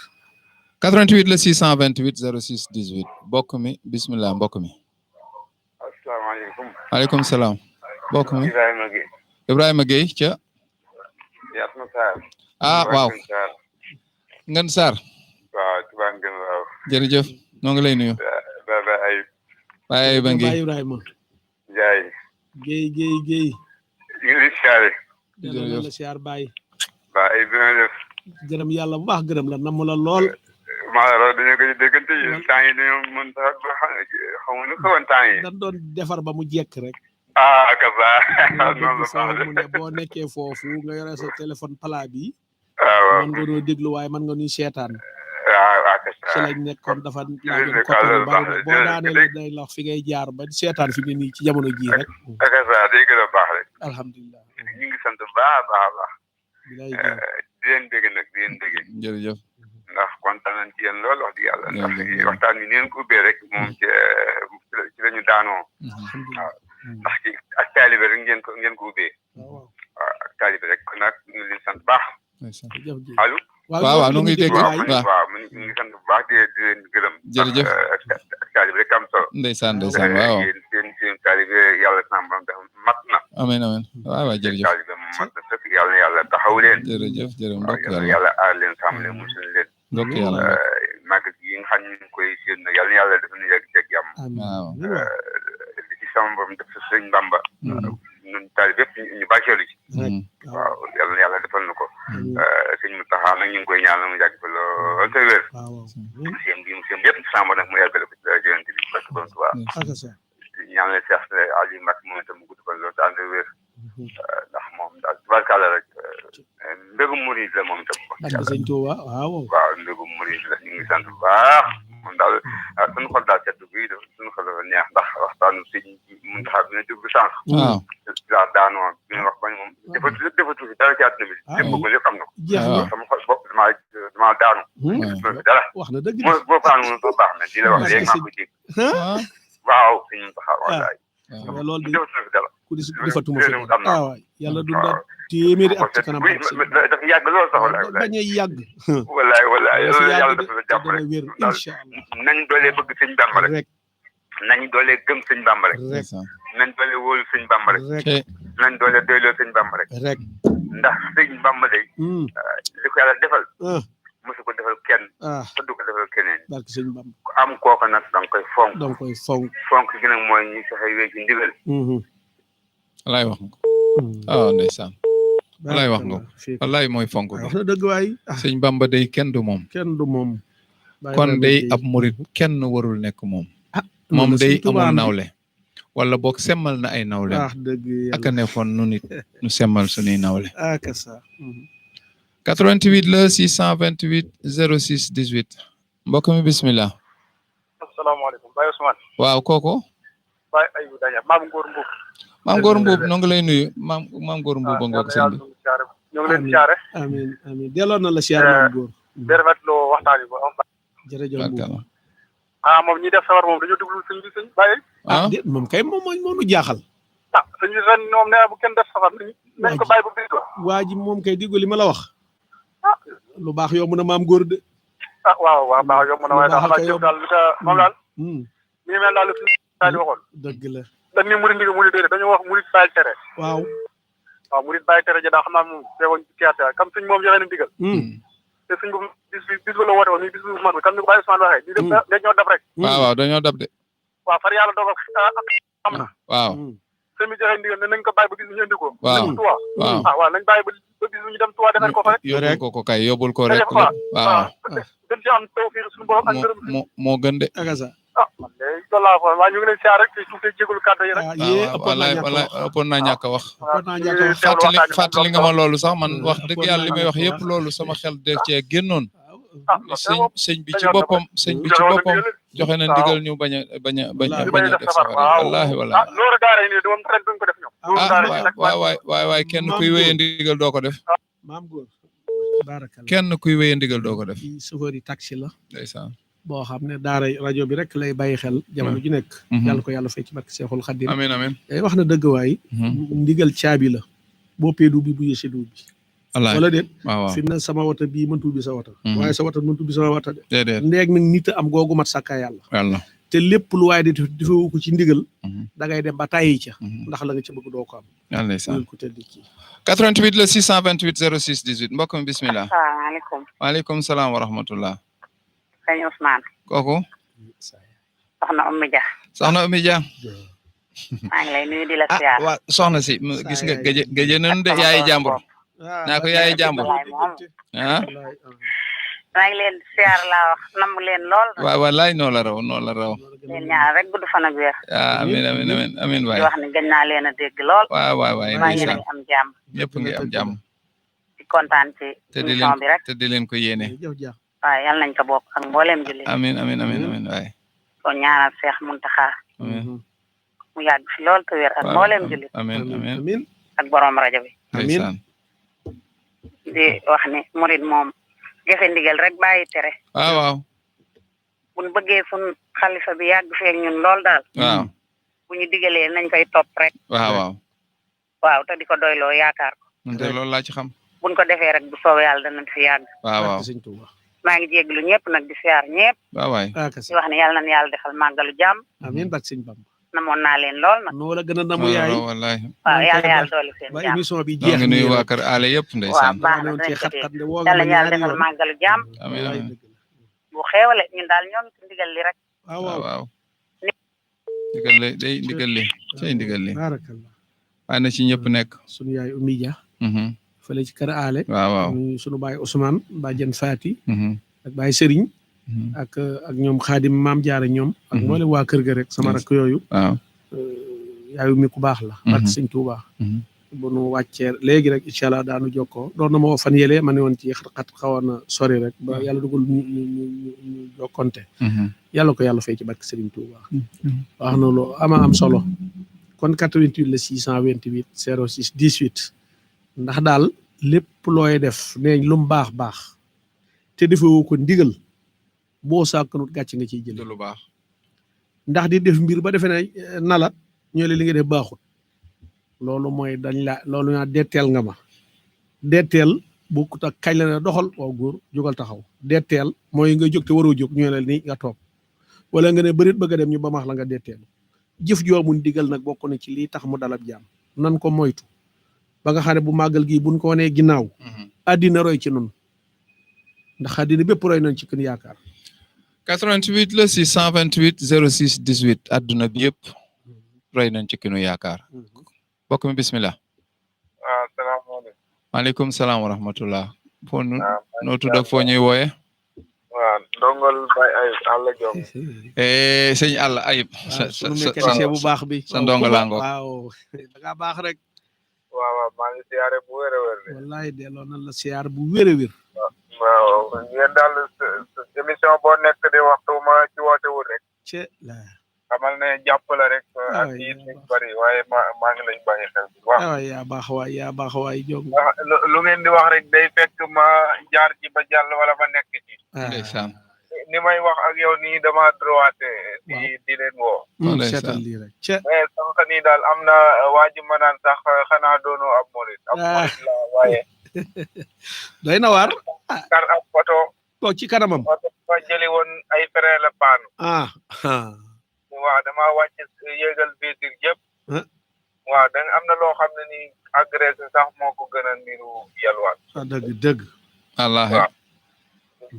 88 la 628 06 18 mbokk mi bismillah mbokk mi asalaamaaleykum waaleykum salaam bokk mi Ibrahima Gueye. Ibrahima Gueye ca Yatma Sarr. waaw Ngan Sarr waaw tubaab ngeen waaw. jërëjëf noo ngi lay nuyu Baba Ayib. Baye ba ngi Ibrahima Ndiaye. Guèye ñu ngi lay siyaare. delloo la siyaar Baye Ba Ayib bi nga def. gërëm yàlla bu baax gërëm la namm la lool maa la dañoo gëj a déggante yi temps yi dañoo mën tax xaw ma nu ko woon temps yi. dañ doon defar ba mu jekk rek kasa noonu la sa baax mu ne boo nekkee foofu nga yore sa téléphone plat bi waaw man nga noo déglu waaye man nga nuy seetaan kasa ci lañ nekkoon dafa jërëjëf laajoon koppar loolu yu bari baax na boo daanee day la wax fi ngay jaar ba seetaan fi nga nii ci jamono jii rek kasa day gën a baax rek. alhamdulilah ñu ngi sant baax a baax. bi lay jaar di leen dégg nag di leen dégg. jërëjëf ndax kontaan nañ ci yéen lool wax dëgg yàlla ndax jërëjëf. waxtaan wi neen ko ubbee rek moom ci la ñu daanoo alhamdulilah ndax ci ak taalibe rek ngeen ko ubbee waaw waaw ak taalibe rek kon nag ñu ngi leen sant baax jërëjëf Guèye allo waaw nu ngi dégg waaw waaw waaw ñu ngi sant bu baax di leen gërëm Jërëjëf. ak taalibe rek am solo ndeysaan waaw yéen seen taalibe yàlla sama borom def mat na amiin waaw jërëjëf taalibe mat na sëkk yàlla na yàlla taxaw leen jërëjëf ndokk yàlla yàlla aar leen sàmm leen musul leen ndokk yàlla màggal yi nga xam ne ñu ngi koy séen nag yàlla na yàlla def ñu yegg ceeg jàmm waaw li ci sama borom def sa sëñ Bamba ñun taalibe yëpp ñu bàcceelu ci waaw yàlla na yàlla defal na ko sëñ Mountakha nag ñu ngi koy ñaanal mu yàgg fa lool te wér waaw seen bi mu seen yëpp sama nag mu yàggale ko ci dara jëlante bi parce que bon tubaab ñaanal Cheikh Aliou Mbacke moom itam mu gudd fa lool te ànd wér ndax moom daal tubaarkàlla rek mbégum murid la moom itam ak sëñ Touba waaw waaw mbégum murid la ñu ngi sant bu baax moom daal suñu xol daal sedd bi suñu xol dafa neex ndax waxtaanu sëñ Mountakha bi ne déglu sànq waaw daal daanoo bi ñu wax bañ moom defatu fi dara ci àdduna bi lépp bëgg lépp am na ko jeex na sama xol bopp damaa daanu dara wax na dëgg boo faanu moom sax baax na di la wax léegi maa koy dégg waaw sëñ Mountakha wallaay loolu di defatu fi dara ku di defatuma fi am na waay yàlla dundal téeméeri at ci kanam dafa yàgg lool sax wallaay bañ a yàgg wallaay yàlla dafa la jàpp dana rek wér incha allah nañ doolee bëgg sëñ Bamba rek rek nañ doolee gëm sëñ Bamba rek rek nañ doolee wóolu sëñ Bamba rek rek nañ doolee doyloo sëñ Bamba rek rek ndax sëñ Bamba day li ko yàlla defal mosu ko defal kenn te du ko defal keneen barke sëñ Bamba ku am kooka nag da nga koy fonk danga koy fonk fonk gi nag mooy ñi saxe wéy ci ndigal wallaay wax nga ko ndeysaan wallaay wax nga ko wallaay mooy fonk wax na dëgg waay sëñ Bamba day kenn du moom kenn du moom kon day ab murit kenn warul nekk moom moom day amul nawle wala boog semmal na ay nawle wax dëgg yàlla aka neexoon nu nit nu semmal suñuy nawle aka sa 88 la 628 06 18 mbokk mi bismillah asalaamaaleykum Baye Ousmane waaw kooku Baye Ayou Daña maam Ngor Mbuub maam Ngor Mbuub noo ngi lay nuyu maam Ngor Mbuub ngoog sëñ bi ñoo ngi leen siyaare amiin amiin delloo na la siyaar maam Ngor di rafetloo waxtaan yi ba jërëjëf Mbuub moom ñi def sawar moom dañoo déglu sëñ bi sëñ Baye déet moom kay moom moo nu jaaxal sëñ bi ren moom nee bu kenn def safar nañ ko bàyyi ba bis ba waa ji moom kay diggu li ma la wax lu baax yomb na maam Ngor de waaw baax yomb na waaye daal xanaa jëf daal li ka moom daal mi ngi mel daal lu fi daal di waxoon dëgg la dañ ni murid ndigal murid déedéet dañoo wax murid bàyyi tere waaw murid bàyyi tere ji daa xam naa moom teewoon ci teerte comme suñ moom joxe na ndigal te suñ boobu bis ba la woote woon bis bu mag bi comme ni ko Baye Ousmane waxee ñu dem dañoo dab rek waaw dañoo dab de waaw far yàlla dogal am na waaw sëñ bi joxe ndigal ne nañ ko bàyyi ba bis bu ñu indi ko waaw waaw nañ bàyyi ba bis bu ñu dem Tuubaa defal ko fa rek yóbbul ko kay yóbbul ko rek waaw gën ci am tawfiir suñu borom ak ngërëm moo gën de agasa man de loolu laa fa waaye ñu ngi leen siyaar rek te suuf see jégalu kàddu yi rek ëppoon naa ñàkk a wax fàttali nga ma loolu sax man wax dëgg yàlla li may wax yëpp loolu sama xel de cee génnoon sëñ bi ci boppam joxe na ndigal ñu bañ a def safar wallaahi loolu daara ni moom ren duñ ko def ñoom waay kenn kuy wéyee ndigal doo ko def maam Góor barakallah kenn kuy wéyee ndigal doo ko def chauffeur yi taxi la ndeysaan boo xam ne daara rajo bi rek lay bàyyi xel jamono ju nekk yàlla ko yàlla fay ci barke Seexul Xadim amiin wax na dëgg waay ndigal caabi la boo peedu bi bu yëse du bi wala déet fi na sama wata bii mëntu bi sa wata waaye sa wata mëntu bi sama wata de ndeeg nag nit a am googu mat sàkka yàlla te lépp lu waaye di defewu ko ci ndigal da ngay dem ba tàyyi ca ndax la nga ci bëgg doo ko am ndeysaan ko tedd ki 88 le 628 06 18 mbokk mi bismillah asalaamaaleykum waaleykum salaam wa rahmatullah sëñ Ousmane kooku soxna Oumy Dia soxna Oumy Dia maa ngi lay nuyu di la siyaar waa soxna si gis nga gëjë nañu de yaayi jàmbur naa ko yaayi jàmbur ah maa ngi leen siyaar laa wax nam leen lool waaw wallaay noo la raw leen ñaan rek gudd fan ak wér amin waay di wax ni gën naa leen a dégg lool waaw waay maa ngi am jàmm ñëpp ngi am jàmm di kontaan ci émission bi rek te di leen ko yéene waaw yal nañ ko bokk ak mbooleem jullit amin waay ko ñaanal Cheikh Mountakha mu yàgg fi lool te wér ak mbooleem jullit amin ak borom rajo bi amin di wax ni murid moom jëfe ndigal rek bàyyi tere waaw buñ bëggee sun xalifa bi yàgg feek ñun lool daal waaw bu ñu digalee nañ koy topp rek waaw te di ko doyloo yaakaar ko te loolu laa ci xam buñ ko defee rek bu soobee yàlla danañ fi yàgg waaw maa ngi jégglu ñëpp nag di siyaar ñëpp waay di wax ne yàlla nañ yàlla defal màggalu jàmm amiin barke sëñ Bamba namoon naa leen lool nag noo la gën a namu yaay wallaay waaw yàlla na yàlla dooli seen ba jàmm émission bi jeex ngi nuyu waa kër ale yëpp waaw ndeysaan baax na dinañ ko dégg yàlla na yàlla defal màggalu jàmm amiin bu xeewale ñun daal ñoo ngi ci ndigal li rek waaw ndigal li day ndigal li cay ndigal li barakallah waaye na ci ñëpp nekk sunu yaay Oumy Dia fële ci kër ale waaw sunu baay Ousmane bàjjen Faati ak baay Serigne ak ñoom Xaadim Maam Jaara ñoom ak mboolem waa kër ga rek sama rakk yooyu waaw yaayu mi ku baax la barke sëñ Tuuba bu nu wàccee léegi rek incha allah daanu jokkoo doon na ma woo fan yële ma ne woon ci xat-xat xawoon na sori rek ba yàlla dugal ñu jokkonte yàlla ko yàlla fay ci barke Serigne Touba wax na lu am solo kon 88 la 628 06 18 ndax daal lépp looy def neeñ lu mu baax te defewu ko ndigal boo sàkkanut gàcc nga ciy jël lu baax ndax di def mbir ba defee ne na la ñoo li nga def baaxut loolu mooy dañ la loolu ñaa detteel nga ma detteel bokkut ak kañ la ne doxal waaw góor jógal taxaw detteel mooy nga jóg te waroo jóg ñu ne la ni nga toog wala nga ne bërit bëgg a dem ñu ba maax la nga detteel jëf joo mun digal nag bokk na ci lii tax mu dalab jaam nan ko moytu ba nga xam ne bu màggal gi buñ ko wanee ginnaaw àddina roy ci nun ndax àddina bépp roy nañ ci kën yaakaar 88 la 628 06 18 àdduna bi yëpp roy nañ ci kinu yaakaar bokk mi bismillah waaw salaamaaleykum maaleykum salaam wa rahmatullah foo noo tudd ak foo ñuy wooye waaw ndongol Baye Ayib Alla Diop sëñ Alla Ayib sunu mécanicien bu baax bi sa ndongo lango waaw da ngaa baax rek waaw maa ngi siyaare bu wér a wér de wallahi delloo nan la siyaar bu wér a wér waaw yéen daal émission boo nekk di waxtu ma ci woote wul rek ce la xamal ne jàpp la rek ak yi ñu bari waaye maa ngi lay bàyyi xel bu baax waaw yaa baax waay jóg lu ngeen di wax rek day fekk ma jaar ci ba jàll wala ma nekk ci ndeysaan ni may wax ak yow nii dama droité di leen woo seetal lii rek mais sànq nii daal am na waa ji ma naan sax xanaa doonoo ab murit la waaye doy na waar kar ab photo toog ci kanamam ma jëli woon ay frein la paanu waaw dama wàcc yéegal vitre yëpp waaw da am na loo xam ne ni agressé sax moo ko gën a niru yalwaat dëgg wallaahi waaw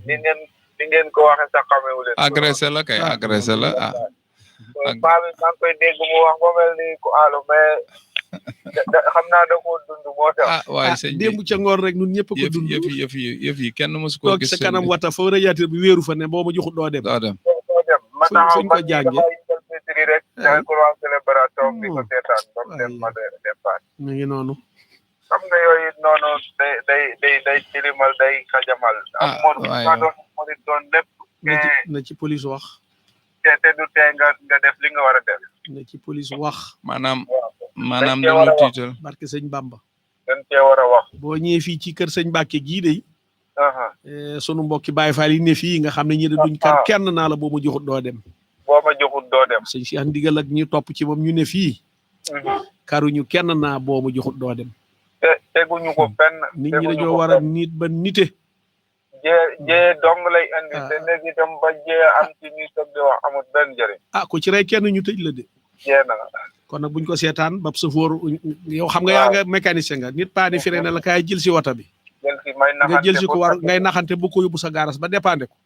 ni ngeen ko waxe sax xamewu leen agressé la kay agressé la paa bi maa ngi koy dégg mu wax ba mel ni ku àllu mais xam naa da koo dund moo tax waaye sëñ bi démb ca ngoor rek ñun ñëpp ko dund yëf yi kenn mosu ko gis sa kanam wata fa radiateur bi wéeru fa ne boo ma joxut doo dem ma taxaw suñ ko jànge rek da courant célébration di ko seetaan ba mu dem ma départ mu ngi noonu xam nga yooyu noonu day tilimal day xajamal ak moom ma doon morit doon lépp na ci police wax te du tee nga def li nga war a def na ci police wax maanaam dañu tiital barke sëñ Bamba dañ cee war a wax boo ñëwee fii ci kër sëñ Mbàkke gii de sunu mbokki Baay Faal yi ne fii nga xam ne ñi duñ kar kenn naa la boo ma joxut doo dem sëñ Cheikh Ndigal ak ñi topp ci moom ñu ne fii karuñu kenn naa boo ma joxut doo dem teguñu ko fenn nit ñi dañoo war a nit ba nite jee dong lay indi te léegi itam ba jee am ci ñuy toog di wax amul benn njëriñ. ku ci rey kenn ñu tëj la de. jee na kon nag buñ ko seetaan bab safoor yow xam nga yaa nga mécanicien nga nit paani firé na la kaay jël si wata bi. nga jël si ko war ngay naxante bu ko yóbbu sa gaaras ba dépendé ko.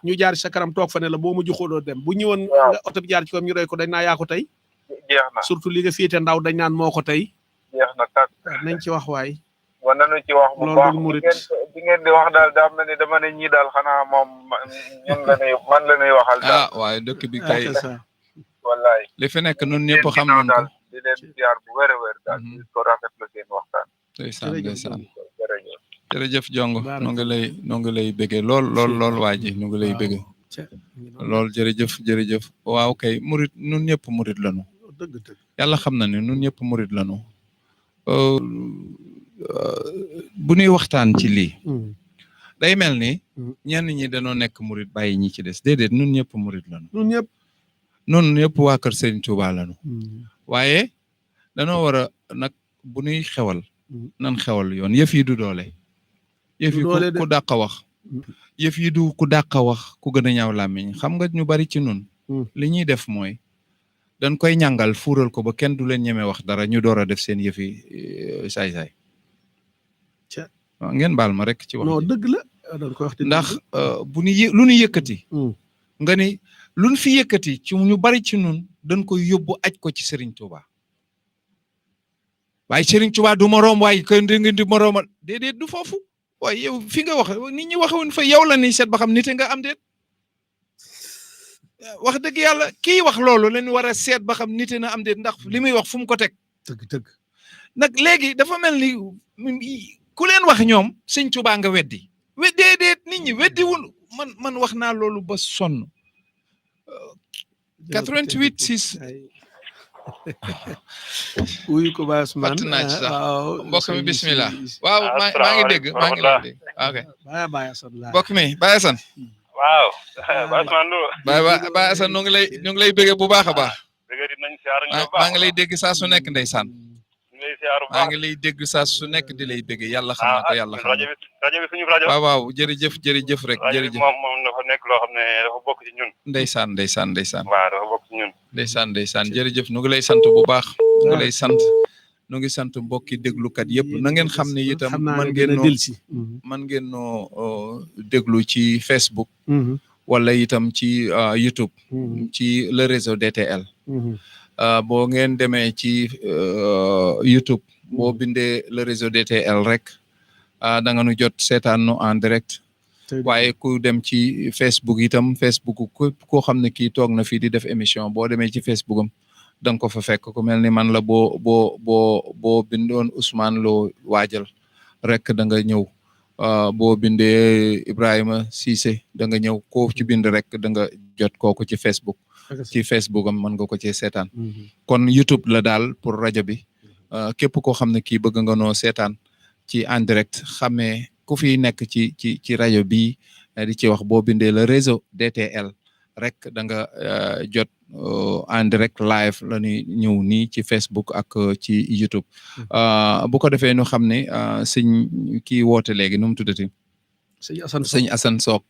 ñu jaar sa kanam toog fa ne la boo ma joxooloo dem bu ñëwoon nga oto bi jaar ci kawam ñu rey ko dañ naa yaa ko tey. jeex na surtout li nga féete ndaw dañ naan moo ko tey. jeex na tak nañ ci wax waay. war nañu ci wax bu baax di ngeen di wax daal daa mel ni dama ne ñii daal xanaa moom ñun la ñuy man la ñuy waxal daal. waaye dëkk bi kay. wallaay li fi nekk ñun ñëpp xam nañ ko. di leen ziar bu wér a wér daal di ko rafetlu seen waxtaan. ndeysaan jërëjëf Jongo nu ngi lay bëggee lool waa ji nu ngi lay bëggee lool jërëjëf waaw kay murit ñun ñëpp murit lañu yàlla xam na ne ñun ñëpp murit lañu bu ñuy waxtaan ci lii day mel ni ñenn ñi dañoo nekk murit bàyyi ñi ci des déedéet ñun ñëpp murit lañu ñun ñëpp waa kër Serigne Touba lañu waaye dañoo war a nag bu ñuy xewal nan xewal yoon yëf yi du doole yëf yi ku dàq a wax yëf yi du ku dàq a wax ku gën a ñaaw làmmiñ xam nga ñu bari ci nun li ñuy def mooy dañ koy ñàngal fuural ko ba kenn du leen ñeme wax dara ñu door a def seen yëf yi saay-saay ngeen baal ma rek ci wax non dëgg la dañ koy wax ndax bu ñu lu ñu yëkkati nga ni luñ fi yëkkati ci ñu bari ci nun dañ koy yóbbu aj ko ci Serigne Touba waaye Serigne Touba du moroom waaye kay ngeen di morooma déedéet du foofu waaye yow fi nga wax nit ñi waxewuñ fa yow la ni seet ba xam nite nga am déet wax dëgg yàlla kii wax loolu leen war a seet ba xam nite na am déet ndax li muy wax fu mu ko teg dëgg nag léegi dafa mel ni ku leen wax ñoom Sëñ Touba nga weddi déedéet nit ñi weddi wul man wax naa loolu ba sonn 88 6 wuyu ko Baye Ousmane fàtt naa ci sax mbokk mi bismillah waaw maa ngi dégg ok Baye Assane mbokk mi Baye Assane waaw Baye Ousmane Lo Baye Assane ñu ngi lay bëgg bu baax a baax maa ngi lay dégg saa su nekk ndeysaan maa ngi lay dégg saa su nekk di lay bëgg yàlla xam na ko yàlla xam na rajo bi suñu rajo waaw jërëjëf rek jërëjëf moom dafa nekk loo xam ne dafa bokk ci ñun ndeysaan waaw dafa bokk ci ñun ndeysaan jërëjëf nu ngi lay sant bu baax nu ngi lay sant nu ngi sant mbokki déglukat yëpp na ngeen xam ne itam man ngeen noo déglu ci Facebook wala itam ci YouTube ci le réseau DTL boo ngeen demee ci YouTube boo bindee le réseau DTL rek da nga nu jot seetaan nu en direct waaye ku dem ci Facebook itam Facebook koo xam ne kii toog na fii di def émission boo demee ci Facebook am da nga ko fa fekk ku mel ni man la boo bindoon Ousmane Lo waajal rek da nga ñëw boo bindee Ibrahima Cissé da nga ñëw koo ci bind rek da nga jot kooku ci Facebook ci Facebook am mën nga ko ci seetaan kon YouTube la daal pour rajo bi képp koo xam ne kii bëgg nga noo seetaan ci en direct xamee ku fi nekk ci rajo bi di ci wax boo bindee le réseau DTL rek da nga jot en direct live la ñuy ñëw nii ci Facebook ak ci YouTube bu ko defee ñu xam ne sëñ kii woote léegi nu mu tuddati sëñ Assane Sock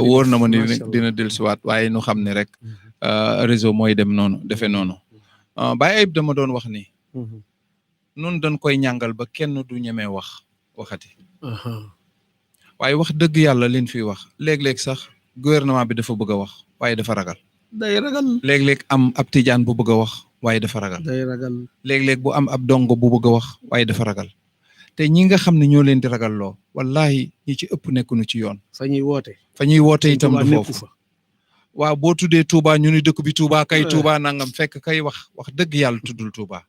wóor na ma ni dina dellusiwaat waaye ñu xam ne rek réseau mooy dem noonu defee noonu Baye Ayib dama doon wax ni nun dañ koy ñàngal ba kenn du ñemee waxati waaye wax dëgg yàlla liñ fi wax léeg-léeg sax gouvernement bi dafa bëgg a wax waaye dafa ragal day ragal léeg-léeg am ab tijaan bu bëgg a wax waaye dafa ragal day ragal léeg-léeg bu am ab dongo bu bëgg a wax waaye dafa ragal te ñi nga xam ne ñoo leen di ragal loo wallahi ñi ci ëpp nekkuñu ci yoon fa ñuy woote itam du foofu waaw boo tuddee Touba ñu ni dëkk bi Touba kay Touba nangam fekk kay wax dëgg yàlla tuddul Touba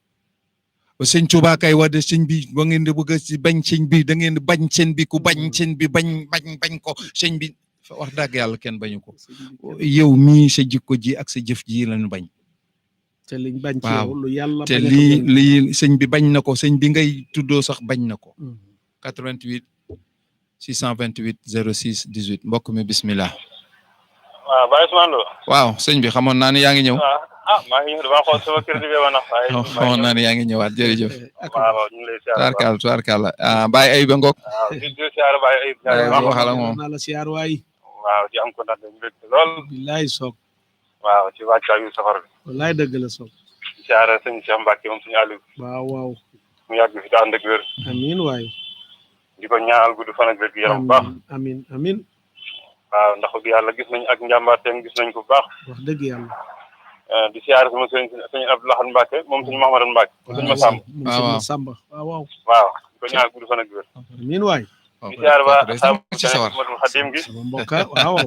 sëñ Touba kay wax de sëñ bi ba ngeen di bëgg ci bañ sëñ bi da ngeen di bañ sëñ bi ku bañ sëñ bi bañ ko sëñ bi wax dëgg yàlla kenn bañu ko yow mii sa jikko ji ak sa jëf ji lañu bañ te liñ bañ ci yow lu yàlla te lii sëñ bi bañ na ko sëñ bi ngay tuddoo sax bañ na ko 88 628 06 18 mbokk mi bismillah waaw Baye Ousmane Lo waaw sëñ bi xamoon naa ne yaa ngi ñëw maa ngi ñëw damaa xool sama crédit bi ma nax waaye xamoon naa ne yaa ngi ñëwaat jërëjëf waaw ñu ngi lay siyaar tubaarkàlla Baye Ayib Ngok waaw di siyaar Baye Ayib waxal ak moom naa la siyaar waay waaw di am kontaan dañ mbégte lool billaay soog waaw ci wàccaayu safar bi wallaay dëgg la soog di siyaar sëñ Cheikh Mbacke moom suñu Aliou waaw mu yàgg fi ànd ak wér amiin waay di ko ñaanal gudd fan ak wér gu yaram bu baax amiin waaw ndax yàlla gis nañ ak njàmbaarteem gis nañ ko bu baax wax dëgg yàlla di siyaar sama sëñ Abdou Lahad Mbacke moom suñu Mahamadan Mbacke sëñ Massamba waaw di ko ñaanal gudd fan ak wér amiin waay di siyaar ba Ahmadou Khadim gi sama mbokka waaw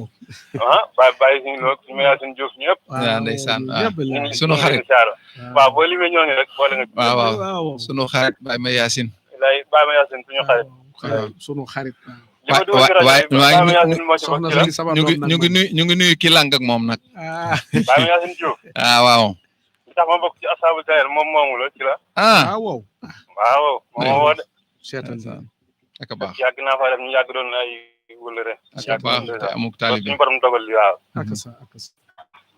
bàyyi suñu loog suñu Yacine Diouf ñëpp waaw ndeysaan sunu xarit waaw boo limee ñooñu rek boole nga waaw sunu xarit Baye Ma Yacine Baye Ma Yacine suñu xarit sunu xarit ñu ngi nuyu ki lang ak moom nag Baye Ma Yacine Diouf waaw li tax ma bokk ci asaabu tayel moom moomu la ci la waaw moom woo de seetal ak baax yàgg naa fa def ñu yàgg doon ay wëllëre ak baax te amuk taalibe suñu borom dogal li waaw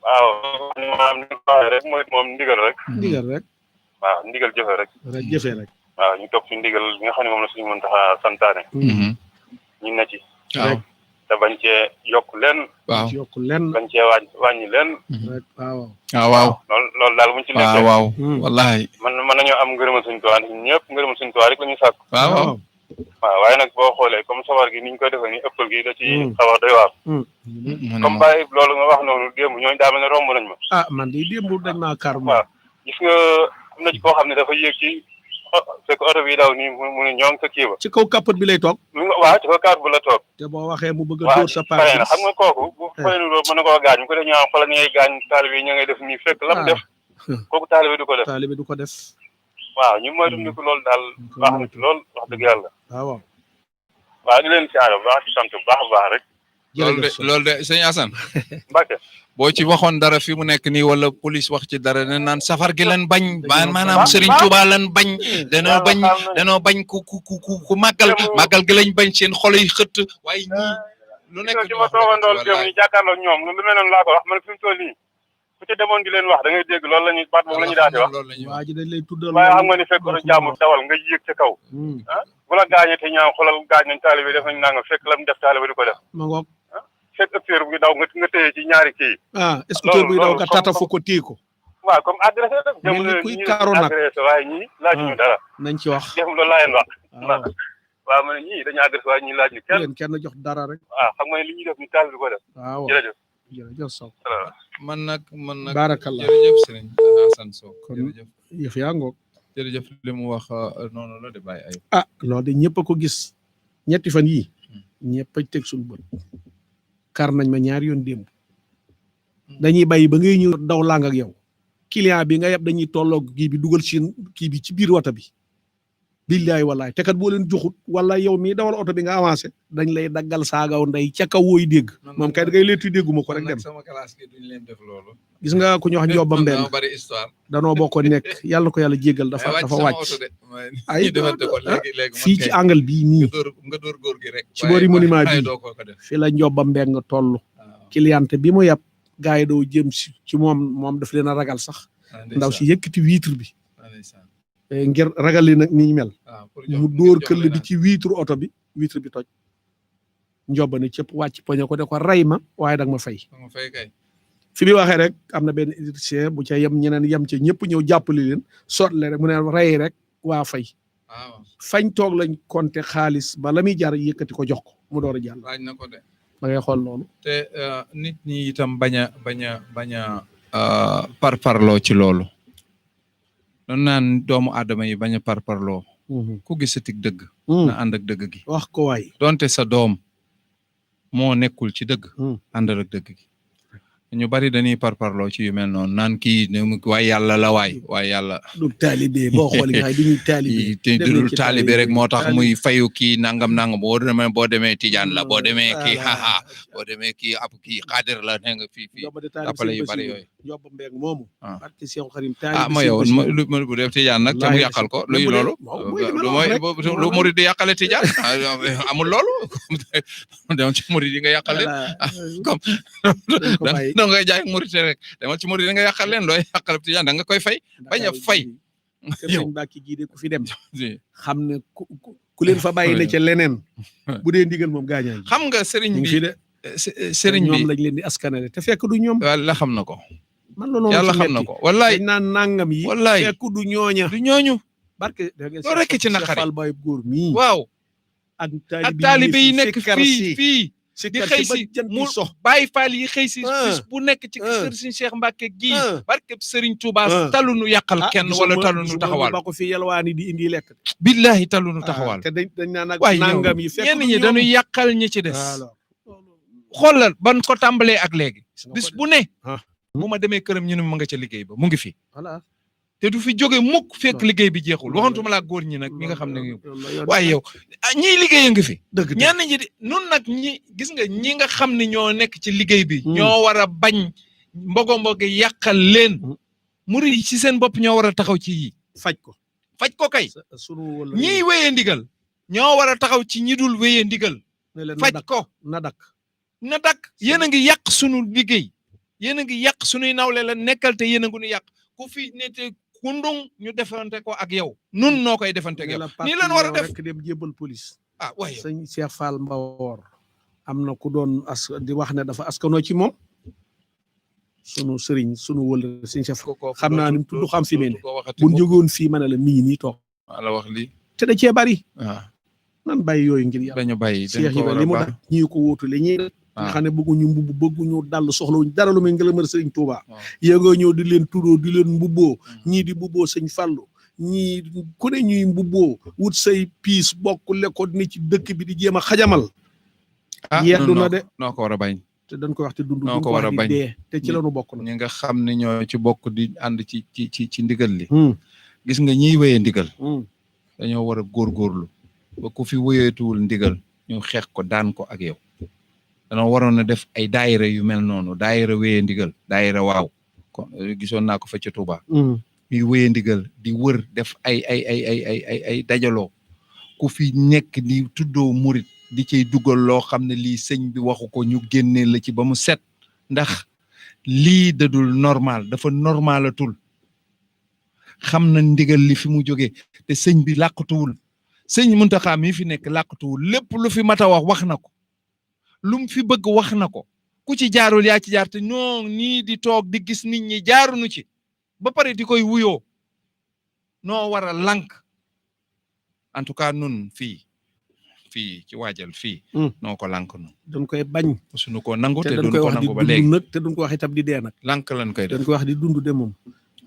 waaw maanaam ni ko waxee rek mooy moom ndigal rek waaw ndigal jëfe rek waaw ñu topp ci ndigal bi nga xam ne moom la suñu mën taxa santaane ñu ne ci waaw te bañ cee yokk leen bañ cee wàññi leen waaw loolu daal buñ ci nekk waaw wallahi mën nañoo am ngërëmal suñu Tuubaa ñëpp ngërëmal suñu Tuubaa rek la ñuy sàkk waaw waaye nag boo xoolee comme safar gi ni ñu koy defee nii ëppal gi da ci xaw a doy waar comme Baye loolu nga wax noonu démb ñooñu daa mel ne romb nañ ma man de démb dañ maa kar waaw gis nga am na ci koo xam ne dafa yéeg ci fekk oto bi daw nii mu ne ñoo ngi sa kii ba ci kaw kapot bi lay toog waaw ci kaw kaar bu la toog te boo waxee mu bëgg a dóor sa pare na xam nga kooku bu faynu loolu mën na koo gaañ mu ko def ñaa xoolal ñi ngay gaañ taalibe yi ña ngay def nii fekk lam def kooku taalibe du ko def waaw ñu moytu ni ko loolu daal baax na ci lool wax dëgg yàlla waaw di leen siyaare bu baax di sant bu baax a baax rek loolu de sëñ Assane Mbacke boo ci waxoon dara fi mu nekk nii wala police wax ci dara ne naan safar gi leen bañ maanaam Serigne Touba leen bañ danoo bañ ku màggal gi lañ bañ seen xol yi xëtt waaye ñii lu nekk ci ma toogandool dem ñu jàkkaarloog ñoom lu mel noonu laa ko wax man fi mu toll nii ku ci demoon di leen wax da ngay dégg loolu la ñuy baat boobu la ñuy daal di wax waa ji dañ lay tuddal waaye xam nga ni fekk oto jàmbur dawal nga yéeg ca kaw bu la gaañee te ñaaw xoolal gaañ nañ taalibe def nañ nanga fekk lam def taalibe di ko def ma ngoog fekk ëppéer bu daw nga téye ci ñaari kii scooter buy daw nga tata fu ko téye ko waaw comme agressé rek jamono kuy kaaru nag agressé waaye ñii laajuñu dara nañ ci wax def loolu laa leen wax waaw ma ne ñii dañu agressé waaye ñii laaj ñu kenn jox dara rek waaw xam nga ne li ñuy def ni taalibe di ko def jërëjëf Sow man nag barakallah jërëjëf Serigne Assane Sow jërëjëf yëf yaa ngoog jërëjëf li mu wax noonu la de Baye Ayib loolu de ñëpp a ko gis ñetti fan yii ñëpp a teg suñu bët kar nañ ma ñaari yoon démb dañuy bàyyi ba ngay ñëw daw lang ak yow client bi nga yeb dañuy tolloog kii bi dugal ci kii bi ci biir wata bi billaay wallaay te kat boo leen joxut wala yow mii dawal oto bi nga avancé dañ lay daggal saagaw ndey ca kaw wooy dégg moom kay da ngay leetu dégguma ko rek dem sama classe gi duñ leen def loolu gis nga ku ñu wax Njoba Mbeng bari histoire danoo bokk nekk yàlla na ko yàlla jéggal dafa wàcc ay fii ci angle bii nii nga dóor góor gi rek ci boori monument bi fi la Njoba Mbeng toll cliente bi mu yàpp gars yi doo jëm ci moom daf leen a ragal sax ndaw si yëkkati vitre bi ngir ragal li nag ni ñu mel mu dóor këll bi ci vitre oto bi vitre bi toj Njoba ne cëpp wàcc poñe ko de ko ray ma waaye dag ma fay fi bi waxee rek am na benn électricien bu ca yem ñeneen yem ca ñëpp ñëw jàppale leen sotle rek mu ne ray rek waa fay fañ toog lañ compter xaalis ba la muy jar yëkkati ko jox ko mu door a jàll laaj na ko de da ngay xool loolu te nit ñi itam bañ a parparloo ci loolu doon naan doomu aadama yi bañ a parparloo ku gisatik dëgg na ànd ak dëgg gi wax ko waay donte sa doom moo nekkul ci dëgg àndal ak dëgg gi ñu bari dañuy parparloo ci yu mel noonu naan kii waaye yàlla la waaye yàlla du taalibe boo xool nga duñuy taalibe te dul taalibe rek moo tax muy fayu kii nangam boo demee Tijaan la boo demee kii boo demee kii ab kii xaadir la ne nga fii tapale yu bari yooyu Njoba Mbeng moomu barke Seexu Xadim ma yow bu def Tijaan nag te mu yàqal ko luy loolu lu murid di yàqale Tijaan amul loolu dem ci murid yi nga yàqale comme da ngay jaay murit rek demal ci murit da nga yàqal leen looy yàqal tijaan da nga koy fay bañ a fay yow Mbàkke gii de ku fi dem xam ne ku leen fa bàyyi ne ca leneen bu dee ndigal moom gaañaa xam nga sëriñ bi sëriñ bi ñoom lañ leen di askanale te fekk du ñoom walla xam na ko man la noonu yàlla xam na ko wallaay dañ naan nangam yi wallaay fekk du ñooña du ñooñu barke loo rekk ci naqari Fall Baye góor mii waaw ak taalibe yi nekk fii di xëy si mu sox Baye Fall yi xëy si bis bu nekk ci kër Serigne Cheikh Mbacke gii barke Serigne Touba talunu yàqal kenn wala talunu taxawal ba ko fi yalwaani di indi lekk billahi talunu taxawal te dañ naan ak waaye nangam yi fekk ñenn ñi dañuy yàqal ñi ci des xoolal ban ko tàmbalee ak léegi bis bu ne bu ma demee këram ñu ne ma nga ca liggéey ba mu ngi fi voilà te du fi jóge mukk fekk liggéey bi jeexul waxantuma laa góor ñi nag ñi nga xam ne waaye yow ñiy liggéey a ngi fi ñenn ñi di nun nag ñi gis nga ñi nga xam ne ñoo nekk ci liggéey bi ñoo war a bañ mbogo yàqal leen murid yi ci seen bopp ñoo war a taxaw ci yi faj ko kay ñiy wéyee ndigal ñoo war a taxaw ci ñi dul wéyee ndigal faj ko na dak yéen a ngi yàq sunu liggéey yéen a ngi yàq sunuy nawle la nekkal te yéen a ngi nu yàq ku fi nete kundung ñu defante ko ak yow nun noo koy defante ak yow nii lan war a def rek dem jébbal police waaye sëñ Cheikh Fall Mbawor am na ku doon di wax ne dafa askanoo ci moom sunu sëriñ sunu wël sëñ Cheikh xam naa ni mu tudd xam fi mu ne buñ jógoon fii ma ne la mii nii toog la wax lii te da cee bari nan bàyyi yooyu ngir yàlla dañu bàyyi Cheikh yi li mu daj ñii ko wóotule ñi nga xam ne bëgguñu mbubb bëgguñu dàll soxlawuñ dara lu muy ngëlëmër sëriñ Touba yéegoo ñëw di leen tuddoo di leen mbubboo ñii di mbubboo sëñ Fallu ñii ku ne ñuy mbubboo wut say piis bokk lekko ni ci dëkk bi di jéem a xajamal yeddu na de noo ko war a bañ te dañ ko wax te dund noo ko war a bañ dee te ci lañu bokk na ñi nga xam ne ñoo ci bokk di ànd ci ndigal li gis nga ñiy wéyee ndigal dañoo war a góorgóorlu ba ku fi wéyeetuwul ndigal ñu xeex ko daan ko ak yow danoo waroon a def ay daayira yu mel noonu daayira wéyee ndigal daayira waaw kon gisoon naa ko fa ca Touba ñuy wéyee ndigal di wër def ay dajaloo ku fi nekk di tuddoo murit di cay dugal loo xam ne lii sëñ bi waxu ko ñu génnee la ci ba mu set ndax lii dadul normal dafa normalatul xam na ndigal li fi mu jógee te sëñ bi làqatuwul sëñ Muntaxa mi fi nekk làqatuwul lépp lu fi mat a wax na ko lu mu fi bëgg wax na ko ku ci jaarul yaa ci jaar te ñoo nii di toog di gis nit ñi jaaruñu ci ba pare di koy wuyoo noo war a lànk en tout cas nun fii ci waajal fii noo ko lànk nun dañ koy bañ suñu ko nangu te duñ ko nangu ba léegi nag te duñ ko wax itam di dee nag lànk lañ koy def dañ ko wax di dund de moom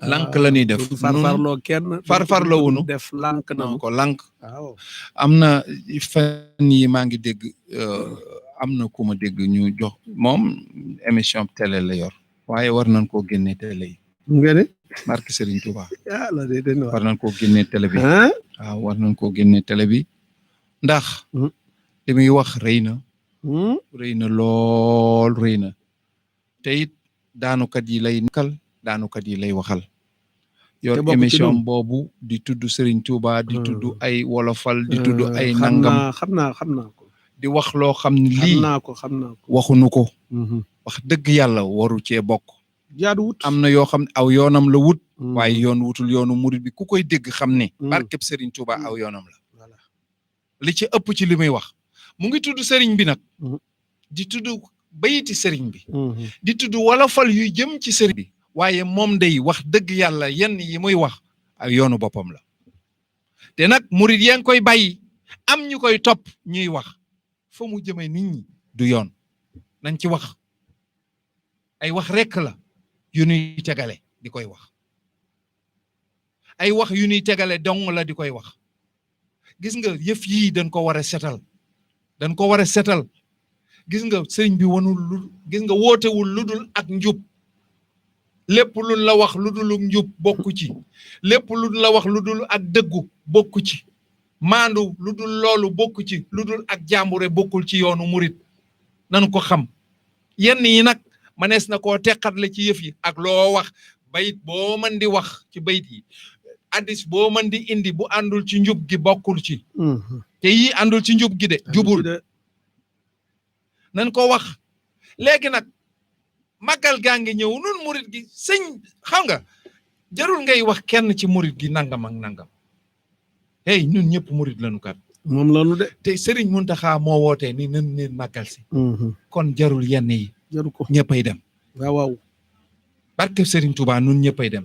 lànk la ñuy def farfarloo kenn farfarloo wunu def lànk na ko lànk waaw am na fan yi maa ngi dégg am na ku ma dégg ñu jox moom émission télé la yor waaye war nañ koo génne télé yi nga ne barke Serigne Touba la de war nañ koo génne télé bi waaw war nañ koo génne télé bi ndax li muy wax rëy na lool rëy na te it daanukat yi lay nekkal daanukat yi lay waxal yor émission boobu di tudd Serigne Touba di tudd ay wolofal di tudd ay nangam xam naa ko di wax loo xam ne lii xam naa ko waxuñu ko wax dëgg yàlla waru cee bokk jaaduwut am na yoo xam ne aw yoonam la wut waaye yoon wutul yoonu murid bi ku koy dégg xam ne barkeb Serigne Touba aw yoonam la li ci ëpp ci li muy wax mu ngi tudd Serigne bi nag di tudd bayiti Serigne bi di tudd wolofal yu jëm ci Serigne bi waaye moom day wax dëgg yàlla yenn yi muy wax ak yoonu boppam la te nag murid yaa ngi koy bàyyi am ñu koy topp ñuy wax fa mu jëmee nit ñi du yoon nañ ci wax ay wax rekk la yu ñuy tegale di koy wax ay wax yu ñuy tegale dong la di koy wax gis nga yëf yii dañ ko war a setal dañ ko war a setal gis nga sëriñ bi wanul gis nga wootewul lu dul ak njub lépp lu la wax lu dul njub bokku ci lépp lu la wax lu dul ak dëggu bokku ci maandu lu dul loolu bokku ci lu dul ak jàmbure bokkul ci yoonu murit nan ko xam yenn yi nag manees na koo teqatle ci yëf yi ak loo wax bayit boo mën di wax ci bayit yi addis boo mën di indi bu àndul ci njub gi bokkul ci te yii àndul ci njub gi de jubul nan ko wax léegi nag màggal gaa ngi ñëw nun murit gi sëñ xam nga jarul ngay wax kenn ci murit gi nangam ak nangam hey ñun ñëpp murit lañu kat moom lañu de te Serigne Mountakha moo wootee ni nan leen màggal si kon jarul yenn yi jaru ko ñëppay dem waaw barke Serigne Touba nun ñëppay dem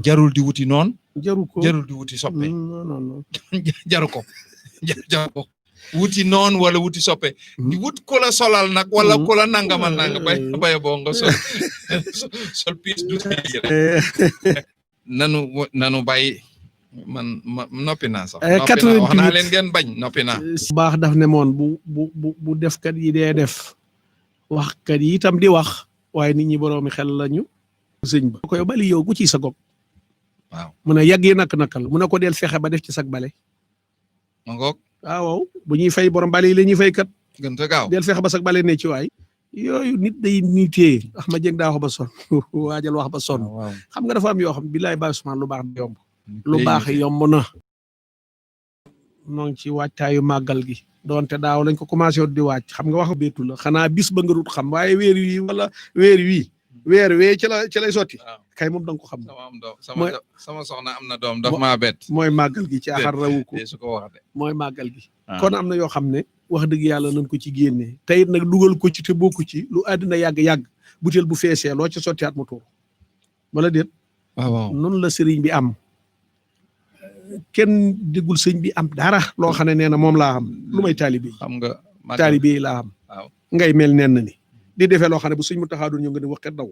jarul di wuti noon jarul di wuti soppe non jaru ko wuti noon wala wuti soppe di wut ko la solal nag wala ko la nangamal nanga bay boo nga sol piis du nanu bàyyi man noppi naa sax wax naa leen ngeen bañ noppi naa baax daf ne moon bu defkat yi dee def waxkat yi itam di wax waaye nit ñi boroomi xel lañu sëñ ba koy bali yow ku ci sa gopp waaw mu ne yàgg yi nakal mu ne ko del fexe ba def ci sag bale ma ngoog waaw bu ñuy fay borom bale yi la ñuy fay kat gën te gaaw del fexe ba sag bale ne ci waay yooyu nit day nitee wax ma jëng daa wax ba sonn waajal wax ba sonn xam nga dafa am yoo xam bilaay Baye Ousmane lu baax yomb lu baax yomb na noo ngi ci waajtaayu màggal gi doonte daaw lañ ko commencé di waaj xam nga wax beetu la xanaa bis ba nga rut xam waaye weer wi wala weer wee ci lay sotti kay moom danga ko xam sama soxna am na doom daf maa bett mooy màggal gi ci axar rawu ko su ko wax de mooy màggal gi kon am na yoo xam ne wax dëgg yàlla nañ ko ci génnee te it nag dugal ko ci te bokku ci lu àddina yàgg-yàgg butéel bu feesee loo ci sotti at mu tuur wala déet waaw noonu la sëriñ bi am kenn déggul sëñ bi am dara loo xam ne nee na moom laa am lu may taalibe xam nga taalibe yi laa am ngay mel nen na ni di defee loo xam ne bu sëñ mu taxaa doon ñëw nga ne waxet daw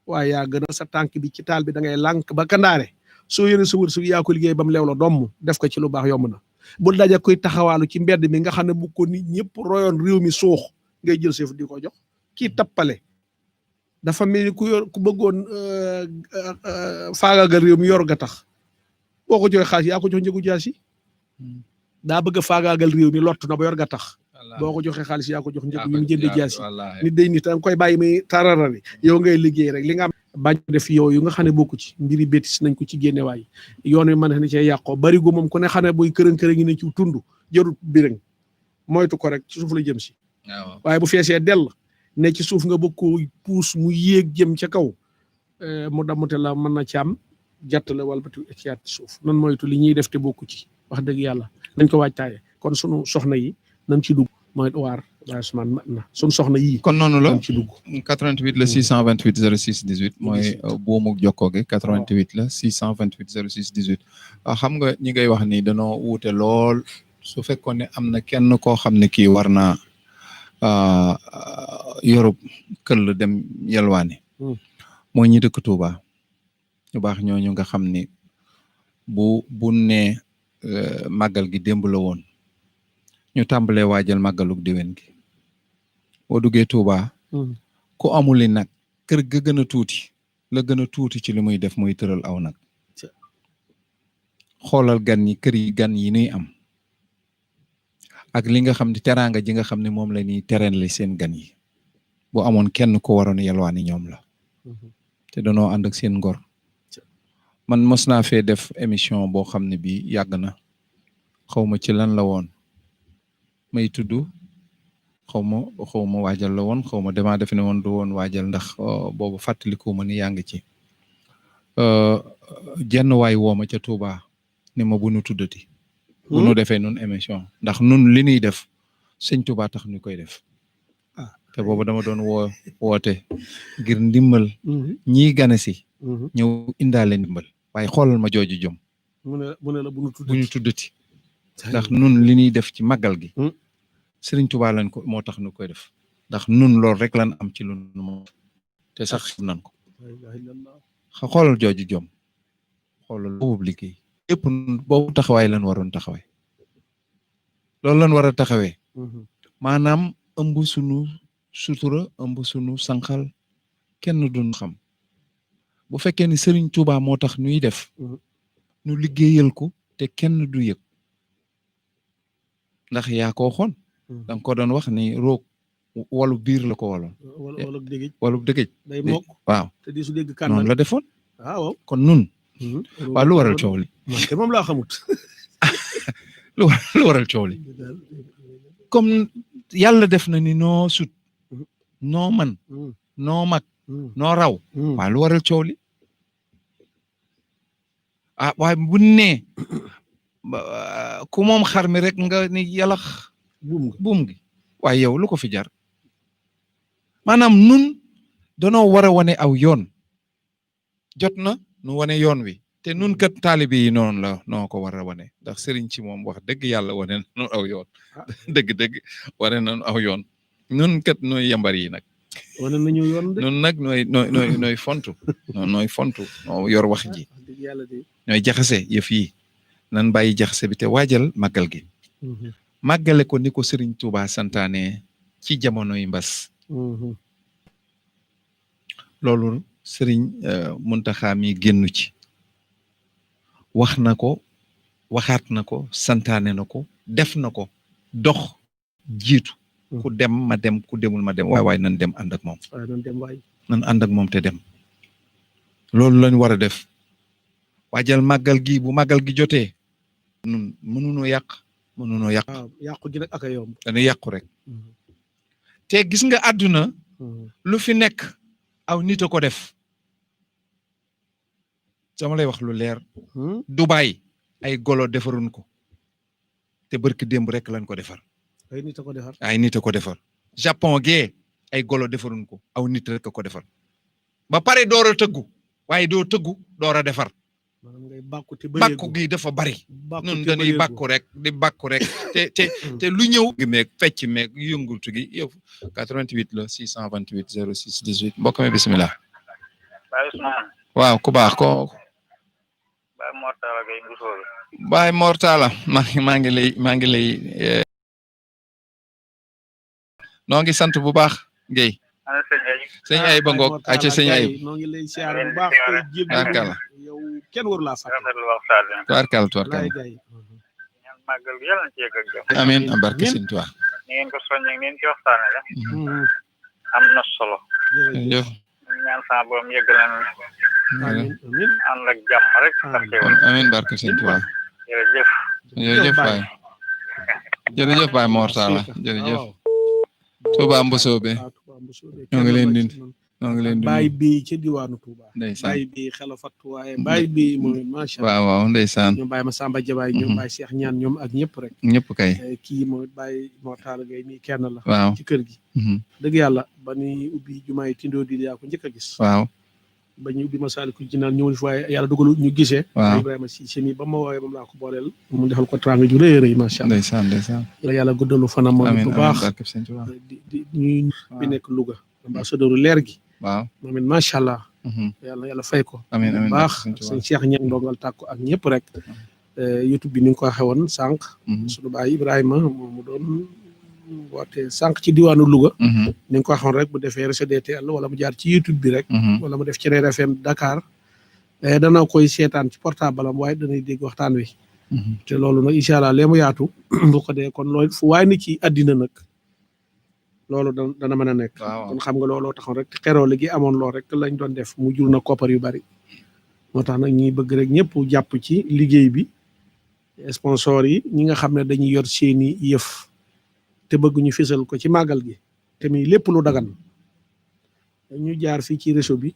waaye yaa gën a sa tànk bi ci taal bi da ngay lànk ba kandaare soo yore sa wërsëg yaa ko liggéey ba mu leew la domm def ko ci lu baax yomb na bul daje koy taxawaalu ci mbedd mi nga xam ne bu ko nit ñëpp royoon réew mi suux ngay jël seef di ko jox kii tappale dafa mel ni ku bëggoon faagaagal réew mi yor ga tax boo ko joxe xaalis yaa ko jox njëgu jaas yi daa bëgg a faagaagal réew mi lott na ba yor ga tax boo ko joxe xaalis yaa ko jox njëg yi mu jënde jaas yi nit day nit danga koy bàyyi muy tararari yow ngay liggéey rek li nga am bañ def yow yu nga xam ne bokku ci mbiri bétis nañ ko ci génnewaay yoon wi mën na cee yàqoo bari gu moom ku ne xam ne buy kërën-kërën ngi ne ci tund jarut birëng moytu ko rek ci suuf la jëm si waaye bu feesee dell ne ci suuf nga bëgg ko puus mu yéeg jëm ca kaw mu damute la mën na ci am jatt la wala batu ci suuf nan moytu li ñuy def te bokku ci wax dëgg yàlla nañ ko waajtaaye kon sunu soxna yi nañ ci dugg mooy waar Baye Ousmane mat na sunu soxna yi kon noonu la nañ ci dugg 88 la 628 06 18 mooy buumu jokkoo gi 88 la 628 06 18 xam nga ñi ngay wax ni danoo wuute lool su fekkoon ne am na kenn koo xam ne kii war naa yorub këll dem yelwaani mooy ñi dëkk Touba ñu baax ñooñu nga xam ni bu ne màggal gi démb la woon ñu tàmbalee waajal màggalug diwen gi boo duggee Touba ku amuli nag kër ga gën a tuuti la gën a tuuti ci li muy def muy tëral aw nag xoolal gan yi kër yi gan yi nuy am ak li nga xam ne teraanga ji nga xam ne moom la ñuy teranle seen gan yi bu amoon kenn ku waroon yelwaani ñoom la te danoo ànd ak seen ngor man mos naa fee def émission boo xam ne bii yàgg na xawma ci lan la woon may tudd xawma waajal la woon xawma damaa def ne woon du woon waajal ndax boobu fàttaliku ma ni yaa ngi ci jenn waay wooma ca Touba ni ma bu nu tuddati bu nu defee nun émission ndax nun li ñuy def sëñ Touba tax ñu koy def te boobu dama doon woote ngir ndimbal ñii gane si ñëw indaale ndimbal waaye xoolal ma jooju jom mu ne la bu ñu tuddati ndax nun li ñuy def ci màggal gi Sëriñ Tuubaa lañ ko moo tax ñu koy def ndax nun loolu rek lan am ci lu moom te sax nan ko xoolal jooju jom xoolal boobu liggéey yëpp boobu taxawaay lan waroon taxawee loolu lan war a taxawee maanaam ëmb sunu sutura ëmb sunu sànqal kenn duñ xam bu fekkee ni Sëriñ Tuubaa moo tax ñuy def ñu liggéeyal ko te kenn du yëg ndax yaa ko waxoon da nga ko doon wax ni roog walu biir la ko waloon walu dëgëj day mokk waaw te di su dégg kan noonu la defoon waaw kon nun waaw lu waral coow li te moom laa xamut lu waral coow li comme yàlla def na ni noo sut noo man noo mag noo raw waaw lu waral coow li ah waaye bu ne ku moom xar mi rek nga ni yalax buum gi waaye yow lu ko fi jar maanaam nun danoo war a wane aw yoon jot na nu wane yoon wi te nun kat taalibe yi noonu la noo ko war a wane ndax sëriñ ci moom wax dëgg yàlla wane nu aw yoon dëgg-dëgg wane nañu aw yoon nun kat nooy yambar yi nag wane nañu yoon de nun nag nooy fontu nooy fontu noo yor wax ji ñooy jaxase yëf yi nan bàyyi jaxase bi te waajal màggal gi màggale ko ni ko sëriñ Tuuba santaane ci jamonoy mbas loolu sëriñ Muntaxa mi génnu ci wax na ko waxaat na ko santaane na ko def na ko dox jiitu ku dem ma dem ku demul ma dem waay nan dem ànd ak moom nan ànd ak moom te dem loolu lañ war a def waajal màggal gi bu màggal gi jotee nun mënunoo yàq yàqu gi nag ak a yomb dana yàqu rek te gis nga àdduna lu fi nekk aw nit a ko def sama lay wax lu leer Dubaay ay golo defarun ko te barki démb rek lañ ko defar ay nit a ko defar ay nit a ko defar Japon gee ay golo defarun ko aw nit rek a ko defar ba pare door a tëggu waaye doo tëggu door a defar bàkku gi dafa bari nun dañuy bàkku rek di bàkku rek te lu ñëw gi meeg fecc meeg yëngultu gi yow 88 la 628 06 18 mbokk mi bismillah waaw ku baax ko Baay Mortala maa ngi lay noo ngi sant bu baax Guèye sëñ ay ba ngoog acca sëñ ay noo ngi lay siyaar bu baax tubarkalla yow kenn waru laa fàtte tubarkalla màggal gi yàlla na ci yegg ak jàmm amiin barke sëñ Tuubaa ni ngeen ko soññee ngeen ci waxtaane la am na solo jërëjëf ñaan sa borom yegg leen ànd ak jàmm rek amiin barke sëñ Tuubaa jërëjëf jërëjëf Baay Mortala jërëjëf Touba Mbosoobe ñoo ngi leen di Baay bi ci diwaanu Touba ndeysaan Baay bi xela fattu waaye Baay bi moom macha Allah waaw ndeysaan ñoom Baay ma Samba Jabaay ñoom Baay Cheikh ñaan ñoom ak ñëpp rek ñëpp kay kii mooy Baay Mortala Gaye mi kenn la waaw ci kër gi dëgg yàlla ba ni ubbi jumaay tindoo di yaa ko njëkk a gis waaw ba ñu ubbi Masaalikul Jinaan ñëwul fi waaye yàlla dogalu ñu gisee waaw Ibrahima Cissé mi ba ma woowee moom laa ko booleel mu defal ko tranga ju rëy a rëy macha Allah ndeysaan la yàlla guddalu fanam moom bu baax barke sëñ Tuubaa di ñuy bi nekk Louga ambassadeur leer gi waaw moom it macha allah yàlla fay ko amiin baax sëñ Cheikh Ñang ndongal tàkku ak ñëpp rek YouTube bi ni nga ko waxee woon sànq suñu baay Ibrahima mu doon woote sànq ci diwaanu Louga ni nga ko waxoon rek bu defee RCDTL wala mu jaar ci YouTube bi rek wala mu def ci Rewmi FM Dakar dana koy seetaan ci portable am waaye danay dégg waxtaan wi te loolu nag incha allah lee mu yaatu bu ko dee kon loolu fu waaye ni ci àddina nag loolu dana mën a nekk kon xam nga looloo taxoon rek xeroole gi amoon lool rek lañ doon def mu jur na koppar yu bari moo tax nag ñuy bëgg rek ñëpp jàpp ci liggéey bi sponsor yi ñi nga xam ne dañuy yor seeni yëf te bëgg ñu fésal ko ci màggal gi te muy lépp lu dagan ñu jaar fii ci réseau bi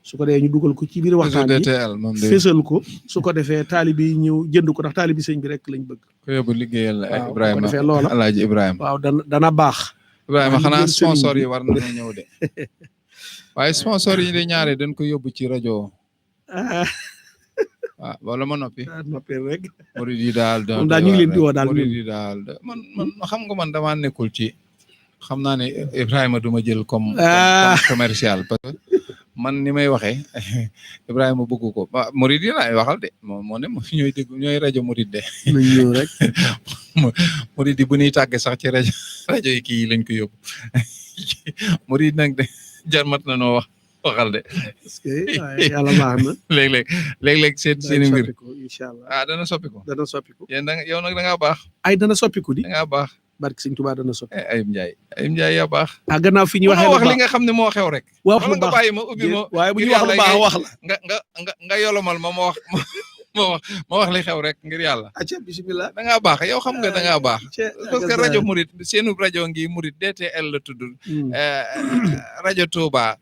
su ko dee ñu dugal ko ci biir waxtaan bi fésal ko su ko defee taalibe yi ñëw jënd ko ndax taalibe sëñ bi rek lañ bëgg ko yóbbu liggéeyal ko Ibrahima defee loola Alaaji Ibrahima waaw dana baax Ibrahima xanaa sponsor yi war nañu ñëw de waaye sponsor yi de ñaare dañ ko yóbbu ci rajo waaw wala ma noppi rek murid yi daal ñu ngi leen di woo daal murid yi daal man xam nga man damaa nekkul ci xam naa ne Ibrahima duma jël comme commercial parce que man ni may waxee Ibrahima bëgg ko murid yi laay waxal de moo ne ñooy dégg ñooy rajo murid de nañ ñëw rek murid yi bu ñuy tàgge sax ci rajo yi kii lañ ko yóbbu murid nag de jarmat na noo waxal de parce que yàlla baax na léeg-léeg seen mbir incha allah dana soppiku yéen yow nag da ngaa baax dana soppiku di da ngaa baax barke Sëñ Tuubaa dana soppiku Ayib Ndiaye yaa baax gannaaw fi ñu waxee wax li nga xam ne moo xew rek wax lu nga baax bàyyi ma ubbi ma waaye bu ñu wax lu baax wax la nga yolomal ma wax ma wax li xew rek ngir yàlla acca bismillah da ngaa baax yow xam nga da ngaa baax parce que rajo murit seenu rajo ngi murit DTL la tudd rajo Touba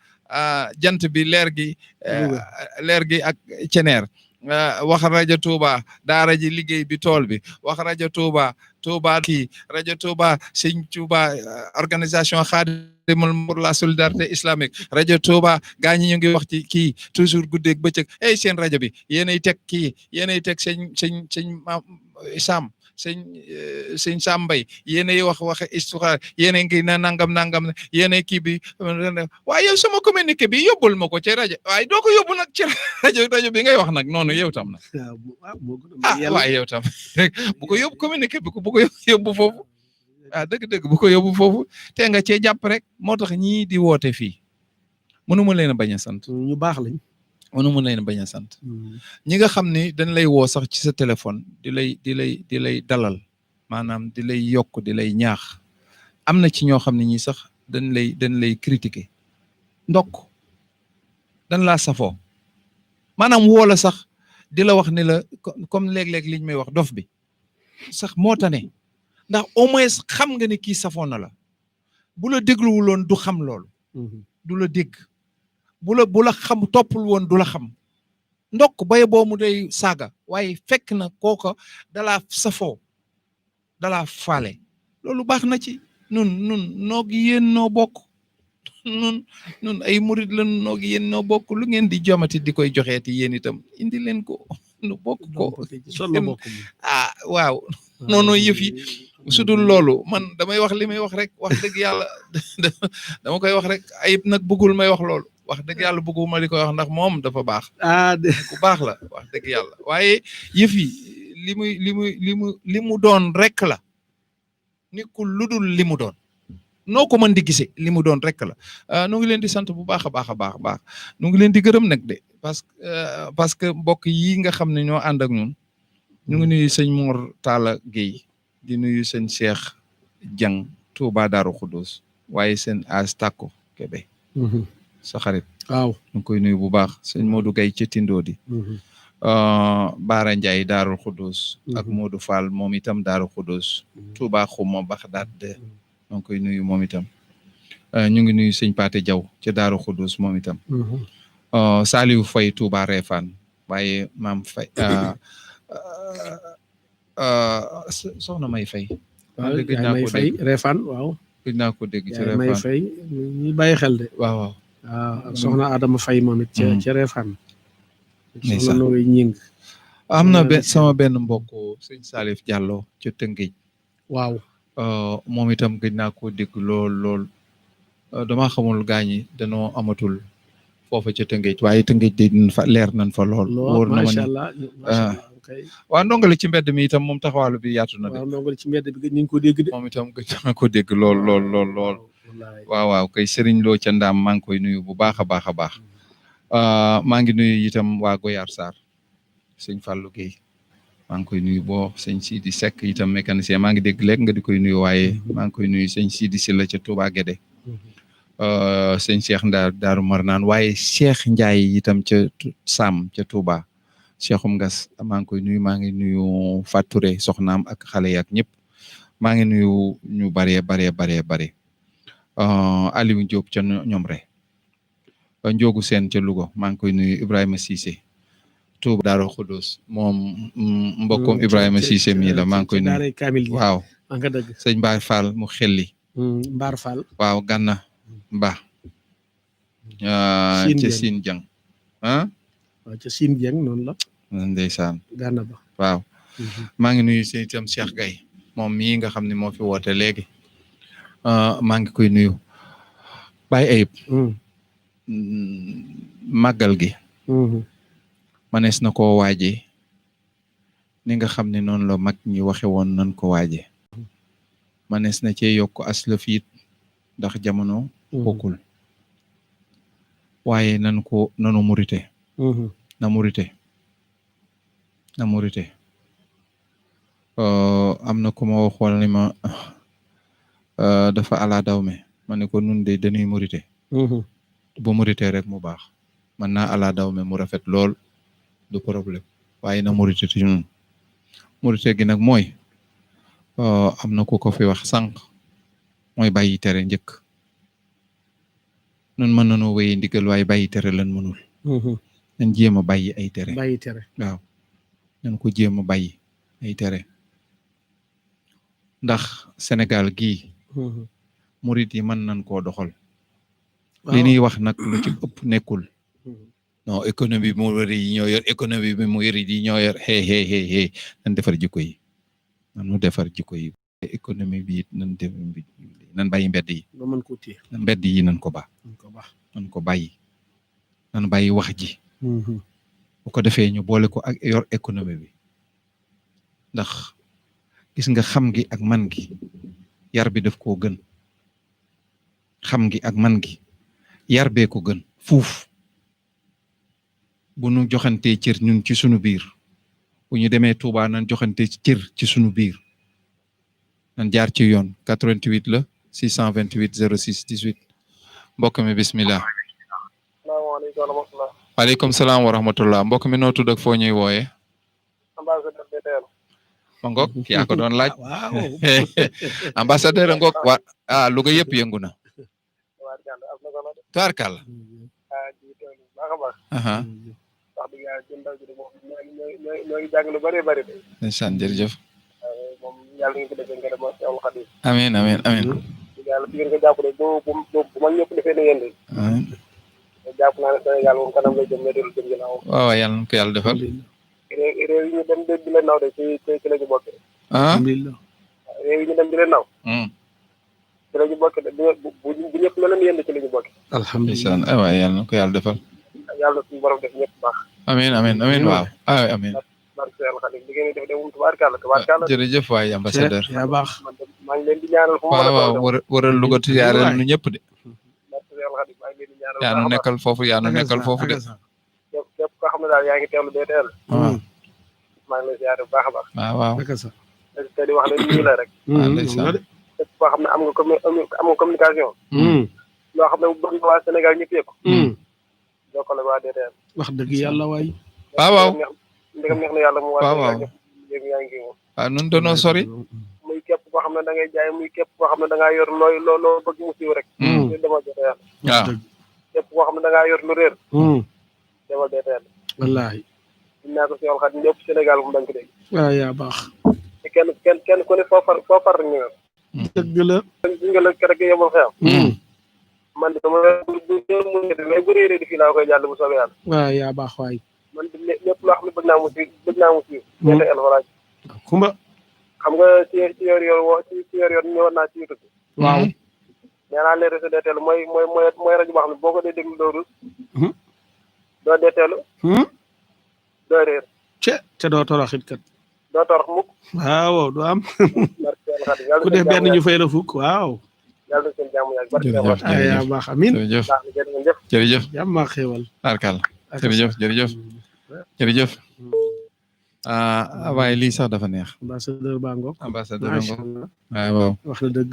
jant bi leer gi ak ceneer wax rajo Touba daara ji liggéey bi tool bi wax rajo Touba kii rajo Touba sëñ Touba organisation Khadimul pour la solidarité islamique rajo Touba gaa ñi ñu ngi wax ci kii toujours guddeeg bëccëg seen rajo bi yéenay teg kii yéenay teg sëñ Sam sëñ Sam Mbaye yéenay wax histoire yéenay ngi na nangam yéenay kii bi waaye yow sama communiqué bi yóbbul ma ko ci rajo waaye doo ko yóbbu nag ci rajo bi ngay wax nag noonu yow tam nag waaye yow tam bu ko yóbbu communiqué bi bu ko yóbbu foofu dëgg-dëgg bu ko yóbbu foofu te nga cee jàpp rek moo tax ñii di woote fii mënuma leen a bañ a sant ñu baax lañ mënuma leen a bañ a sant ñi nga xam ni dañ lay woo sax ci sa téléphone di lay dalal maanaam di lay yokk di lay ñaax am na ci ñoo xam ne ñi sax dañ lay critiquer ndokk dañ laa safoo maanaam woo la sax di la wax ni la comme léeg-léeg liñ may wax dof bi sax moo tane ndax au moins xam nga ni kii safoo na la bu la dégluwuloon du xam loolu du la dégg bu la xam toppul woon du la xam ndokk bay boo mu day saaga waaye fekk na kooka dalaa safoo dalaa faale loolu baax na ci nun noog yéen noo bokk nun ay murid la noog yéen noo bokk lu ngeen di jomati di koy joxeeti yéen itam indi leen ko nu bokk ko waaw noonu yëf yi su dul loolu man damay wax li may wax rek wax dëgg yàlla dama koy wax rek ayib nag bëggul may wax loolu wax dëgg yàlla bëgguma di koy wax ndax moom dafa baax ku baax la wax dëgg yàlla waaye yëf yi li mu doon rek la nekkul lu dul li mu doon noo ko mën di gisee li mu doon rek la nu ngi leen di sant bu baax a baax nu ngi leen di gërëm nag de parce que mbokk yi nga xam ne ñoo ànd ak ñun ñu ngi nuyu sëñ Mor Talla Guèye di nuyu sëñ Cheikh Dieng Touba Darou Khoudoss waaye seen as Tako Kébé sa xarit waaw ñu koy nuyu bu baax sëñ Modou Gaye ci Tindodi Baara Ndiaye Darou Khoudoss ak Modou Fall moom itam Darou Khoudoss Touba Xuma Baxdaat de ñu koy nuyu moom itam ñu ngi nuyu sëñ Paté Diaw ci Darou Khoudoss moom itam Saliou Faye Touba Refane waaye maam Faye soxna May Faye May Faye Refane waaw gëj naa ko dégg ci Refane May Faye ñi bàyyi xel de waaw ak soxna Adama Faye moom it ca Refane ndeysaan soxna ñing am na sama benn mbokk sëñ Salif Diallo ca Tëngéej waaw moom itam gëj naa ko dégg lool dama xamul gaañi danoo amatul foofa ca Tëngéej waaye Tëngéej de leer nañ fa lool wóor na ma macha allah waaw ndongale ci mbedd mi itam moom taxawaalu bi yaatu na de waaw ndongale ci mbedd bi gëj nañ ko dégg de moom itam gëj naa ko dégg lool waaw kay Serigne Lo ca Ndaam maa ngi koy nuyu bu baax a baax maa ngi nuyu itam waa Goyar Sarr sëñ Fallou Guèye maa ngi koy nuyu boo sëñ Sidi Seck itam mécanicien maa ngi dégg léegi nga di koy nuyu waaye maa ngi koy nuyu sëñ Sidi Silla ca Touba Guédé sëñ Cheikh Daaru Marnaan waaye Cheikh Ndiaye itam ca Sam ca Touba Cheikhum Ngas maa ngi koy nuyu maa ngi nuyu Fature soxnaam ak xale yi ak ñëpp maa ngi nuyu ñu bare Aliou Diop ca ñoom re Njogu Seen ca Louga maa ngi koy nuyu Ibrahima Cissé Touba Darou Khoudoss moom mbokkom Ibrahima Cissé mii la maa ngi koy nuyu waaw sëñ Mbaar Fall mu xelli Mbaar Fall waaw Ganna Mba ca Sine Dieng waaw ca Sine Dieng noonu la ndeysaan Ganna Ba waaw maa ngi nuyu seen itam Cheikh Gaye moom mii nga xam ne moo fi woote léegi maa ngi koy nuyu Baye Ayib màggal gi manees na koo waaje ni nga xam ne noonu la mag ñi waxe woon nan ko waaje manees na cee yokk aslaf it ndax jamono bokkul waaye nanu murite na murite am na ku ma waxoon ni ma dafa ala dawme ma ne ko nun de dañuy murite bu murite rek mu baax man naa ala dawme mu rafet lool du problème waaye na murite ci ñun murite gi nag mooy am na ku ko fi wax sànq mooy bàyyi tere njëkk nun mën nañoo wéy ndigal waaye bàyyi tere lan mënul nañ jéem a bàyyi ay tere waaw nañ ko jéem a bàyyi ay tere ndax Sénégal gii murit yi mën nañ koo doxal li ñuy wax nag lu ci ëpp nekkul non économie bi mu wëri yi ñoo yor économie bi mu wëri yi ñoo yor hey nan defar jikko yi nan defar jikko yi économie bi it nan bàyyi mbedd yi mbedd yi nan ko baax nan ko bàyyi nan bàyyi wax ji bu ko defee ñu boole ko ak yor économie bi ndax gis nga xam gi ak man gi yar bi daf koo gën xam gi ak man gi yar bee ko gën fuuf bu nu joxantee cër ñun ci sunu biir bu ñu demee Touba nan joxante cër ci sunu biir nan jaar ci yoon 88 la 628 06 18 mbokk mi bismillah. salaamaaleykum wa rahmatulah. waaleykum salaam wa rahmatulah mbokk mi noo tudd ak foo ñuy wooyee. ambassadeur BTL. ma ngoog yaa ko doon laaj. ambassadeur ngoog wa Louga yëpp yëngu na. tubaarkàlla. wax dëgg yàlla jëm ndaw ji de moom ñoo ngi jàng lu bëree bëri de. ndeysaan jërëjëf. moom yàlla nga ko defee nga dem ak Seexul Xadiim. amiin amiin amiin. yàlla fi ngeen ko jàpp de bu ma ñëpp defee ne yéen de. jàpp naa ne Sénégal moom kanam lay jëm mais dellu jëm ginnaaw. waaw yàlla na ko yàlla defal. réew yi ñu dem di leen naw de ci la ñu bokk. réew yi ñu dem di leen naw. ci la ñu bokk de bu ñëpp meloon yéen de ci la ñu bokk. alhamdulilah aywa yàlla na ko yàlla defal. yàlla suñu borom def ñëpp baax. amiin amiin amiin waaw amiin. barke Seexul Xadiim li ngeen di def de moom tubaarkàlla. jërëjëf waay ambassadeur. yaa baax. maa ngi leen di ñaanal fu mu mën a waaw waral Louga tuyaare nu ñëpp de. barke Seexul Xadiim maa ngi leen di ñaanal. yaa nu nekkal foofu yaa nu nekkal foofu de. képp koo xam ne daal yaa ngi teewlu BTL. maa ngi lay ziare bu baax a baax. waaw. te di wax ne nii la rek. képp koo xam ne am nga communication. loo xam ne bëgg nga waa Sénégal ñëpp yëg ko. jokkoo ak waa DTL. wax dëgg yàlla waay. waaw. ndegam neex na yàlla mu waa Sénégal ñëpp yëg yaa ngi moom. waaw nun danoo sori. muy képp koo xam ne da ngay jaay muy képp koo xam ne da ngaa yor loo bëgg mu siiw rek. demal DTL. waaw. képp koo xam ne da ngaa yor lu réer. demal DTL. wallaahi. dinaa ko Seexul Xadiim ñëpp Sénégal bu mu dañ ko dégg. waaw yaa baax. te kenn ku ne foo far ñu nga. dëgg la. ñu nga la rek yemul xeex. man de dama mais bu réeré di fii laa koy jàll bu soobee yàlla. waaw yaa baax waay. man de lépp loo xam ne bëgg naa mu siiw. DTL wala. kumba. xam nga ci yor ñëwoon naa ci YouTube. waaw. nee naa leen réseau DTL mooy rajo boo xam ne boo ko dee déglu doo rus. doo DTL. doo réer. te doo toroxit kat. doo torox mukk. waaw du am. ku def benn ñu fay la fukk waaw. yàlla na seen jàmm yàgg. yaa baax amiin. jërëjëf. jàmm ak xéwal. arkal jërëjëf. waaye lii sax dafa neex. ambassadeur Bango. waaw. wax na dëgg.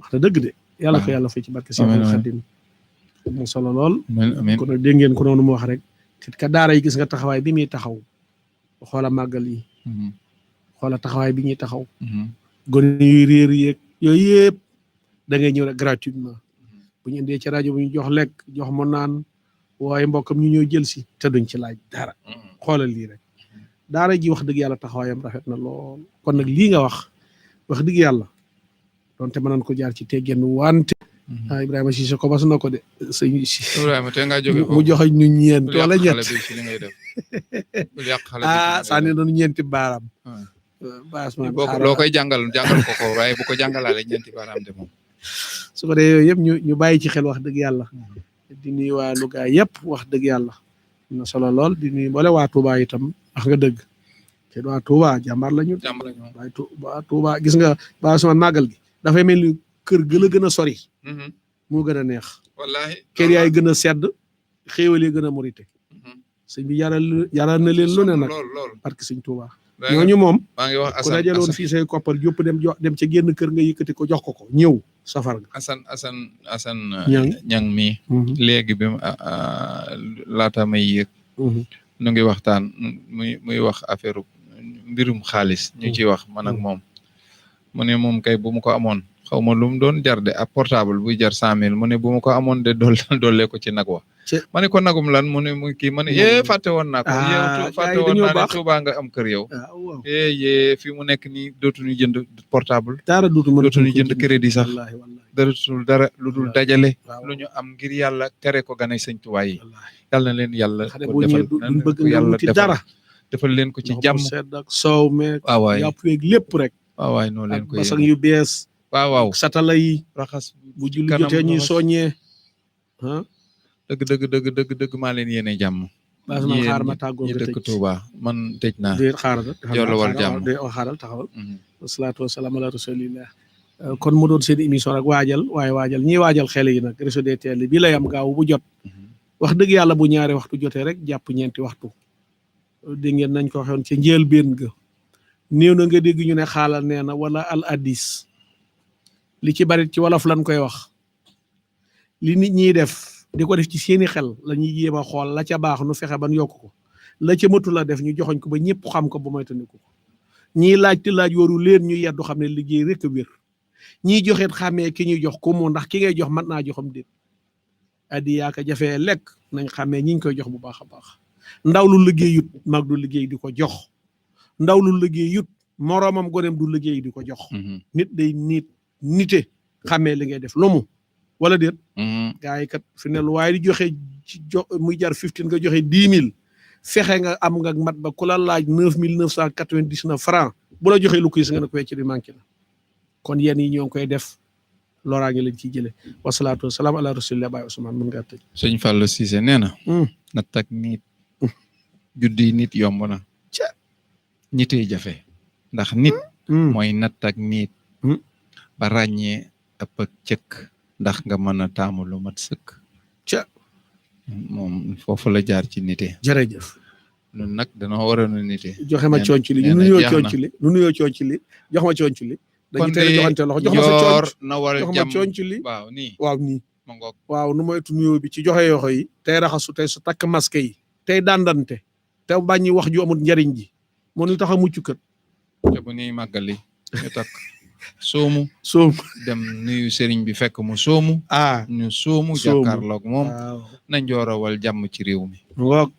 wax na dëgg de. yàlla ko yàlla fay ci barke Seexul Xadiim. mu solo lool. amiin kon nag dégg ngeen ko noonu mu wax rek. te ka daara yi gis nga taxawaay bi muy taxaw. xoola màggal yi. xoola taxawaay bi ñuy taxaw. gone yu réer yeeg yooyu yëpp da ngay ñëw rek gratuitement. bu ñu indee ci rajo bu ñu jox lekk jox mu naan waaye mbokkam ñu ñëw jël si te duñ ci laaj dara. xoolal lii rek. daara ji wax dëgg yàlla taxawaayam rafet na lool. kon nag lii nga wax dëgg yàlla donte mënoon ko jaar ci teggeen wante. Ibrahima Cissé ko bas na ko de sëñ Ibrahima te nga jóge mu joxe ñu ñeent wala ñett sànni doon ñeenti baaraam. loo koy jàngal ko waaye bu ko jàngalaale ñeenti baaraam de moom. su ko dee yooyu yëpp ñu bàyyi ci xel wax dëgg yàlla. di nuyu waa Louga yëpp wax dëgg yàlla. am na solo lool di nuyu boole waa Touba itam wax nga dëgg. te waa Touba jàmbaar la ñu. waaye waa Touba gis nga ba sama màggal gi dafay mel ni kër gën a gën a sori. moo gën a neex. wallaahi kër yaay gën a sedd xéewal yi gën a murite. sëñ bi yaral na leen lu ne nag. parce que sëñ Touba. ñooñu moom. maa ngi wax ku dajaloon fii say koppar yëpp dem ca génn kër nga yëkkati ko jox ko ñëw safar nga. Assane ñang mi. léegi bi laata may yëg. nu ngi waxtaan muy wax affaire mbirum xaalis ñu ciy wax man ak moom. mu ne moom kay bu mu ko amoon xaw ma lu mu doon jar de ab portable buy jar 100 000 mu ne bu ma ko amoon de dolle ko ci nag wa ma ne ko nagum lan mu ne mu kii ma ne fàtte woon naa ko yow fàtte woon naa ne Tuuba nga am kër yow fi mu nekk nii dootuñu jënd portable dootuñu jënd crédit sax dara lu dul dajale lu ñu am ngir yàlla tere ko ganay sëñ Tuuba yi yàlla na leen yàlla ko defal defal leen ko ci jàmm sedd ak soow meeg yàpp yeeg lépp rek waawaay noo leen ko basang yu bees waaw satala yi raxas bu julli jotee ñuy soññee dëgg maa leen yéene jàmm basman xaar ma tàggoo ñi dëkk Touba man tëj naa déet xaaral yow la war jàmm xaaral taxawal wasalaatu wasalaam ala rasulillah kon mu doon seen émission rek waajal ñiy waajal xel yi nag réseau des télé bi lay am gaaw bu jot wax dëgg yàlla bu ñaari waxtu jotee rek jàpp ñeenti waxtu dégg ngeen nañ ko waxoon ci njëlbéen ga néew na nga dégg ñu ne xaalal nee na wala al hadis li ci bari ci wolof lañ koy wax li nit ñiy def di ko def ci seeni xel la ñuy jéem a xool la ca baax nu fexe ban yokk ko la ca mëtu la def ñu joxoñ ko ba ñëpp xam ko ba moytandiku ko ñiy laaj te laaj waru leen ñu yeddu xam ne liggéey rek a wér ñiy joxeet xàmmee ki ñuy jox ko mu ndax ki ngay jox mën naa joxam déet addi yaaka jafee lekk nañ xàmmee ñi ñu koy jox bu baax a baax ndaw lu liggéeyut mag du liggéey di ko jox ndaw lu liggéeyut moroomam goneem du liggéey di ko jox nit day nite xàmmee li ngay def lu mu wala déet gaa yi kat fi ne lu waaye di joxe ci muy jar 15 nga joxe 10 000 fexe nga am nga mat ba ku la laaj 9 999 francs bu la joxee lu ko gis nga ne ko wecc di manqué na kon yéen yi ñoo ngi koy def loraa ngi leen ciy jëlee wasalaatu wasalaam ala rasulillah Baye Ousmane mën ngaa tëj sëñ Fallou Cissé nee na natt ak nit juddi nit yomb na nitee jafe ndax nit mooy natt ak nit ba ràññee ëpp ak cëkk ndax nga mën a taamu lu mat sëkk moom foofu la jaar ci nite jërëjëf ñun nag danoo waroon a nite joxe ma coonc li nu nuyoo coonc li jox ma coonc li dañu teel joxante loxo jox ma sa coonc na war a jox ma coonc li waaw nii ma ngoog waaw nu moytu nuyoo bi ci joxe yoxo yi tey raxasu tey su takk masque yi tey dandante te bàññi wax ju amul njariñ ji moo ñu tax a mucc kët te bu ñuy màggali ñu takk soomu dem nuyu sëriñ bi fekk mu soomu ñu soomu jàkkaarloog moom na njoorawal jàmm ci réew mi ngoog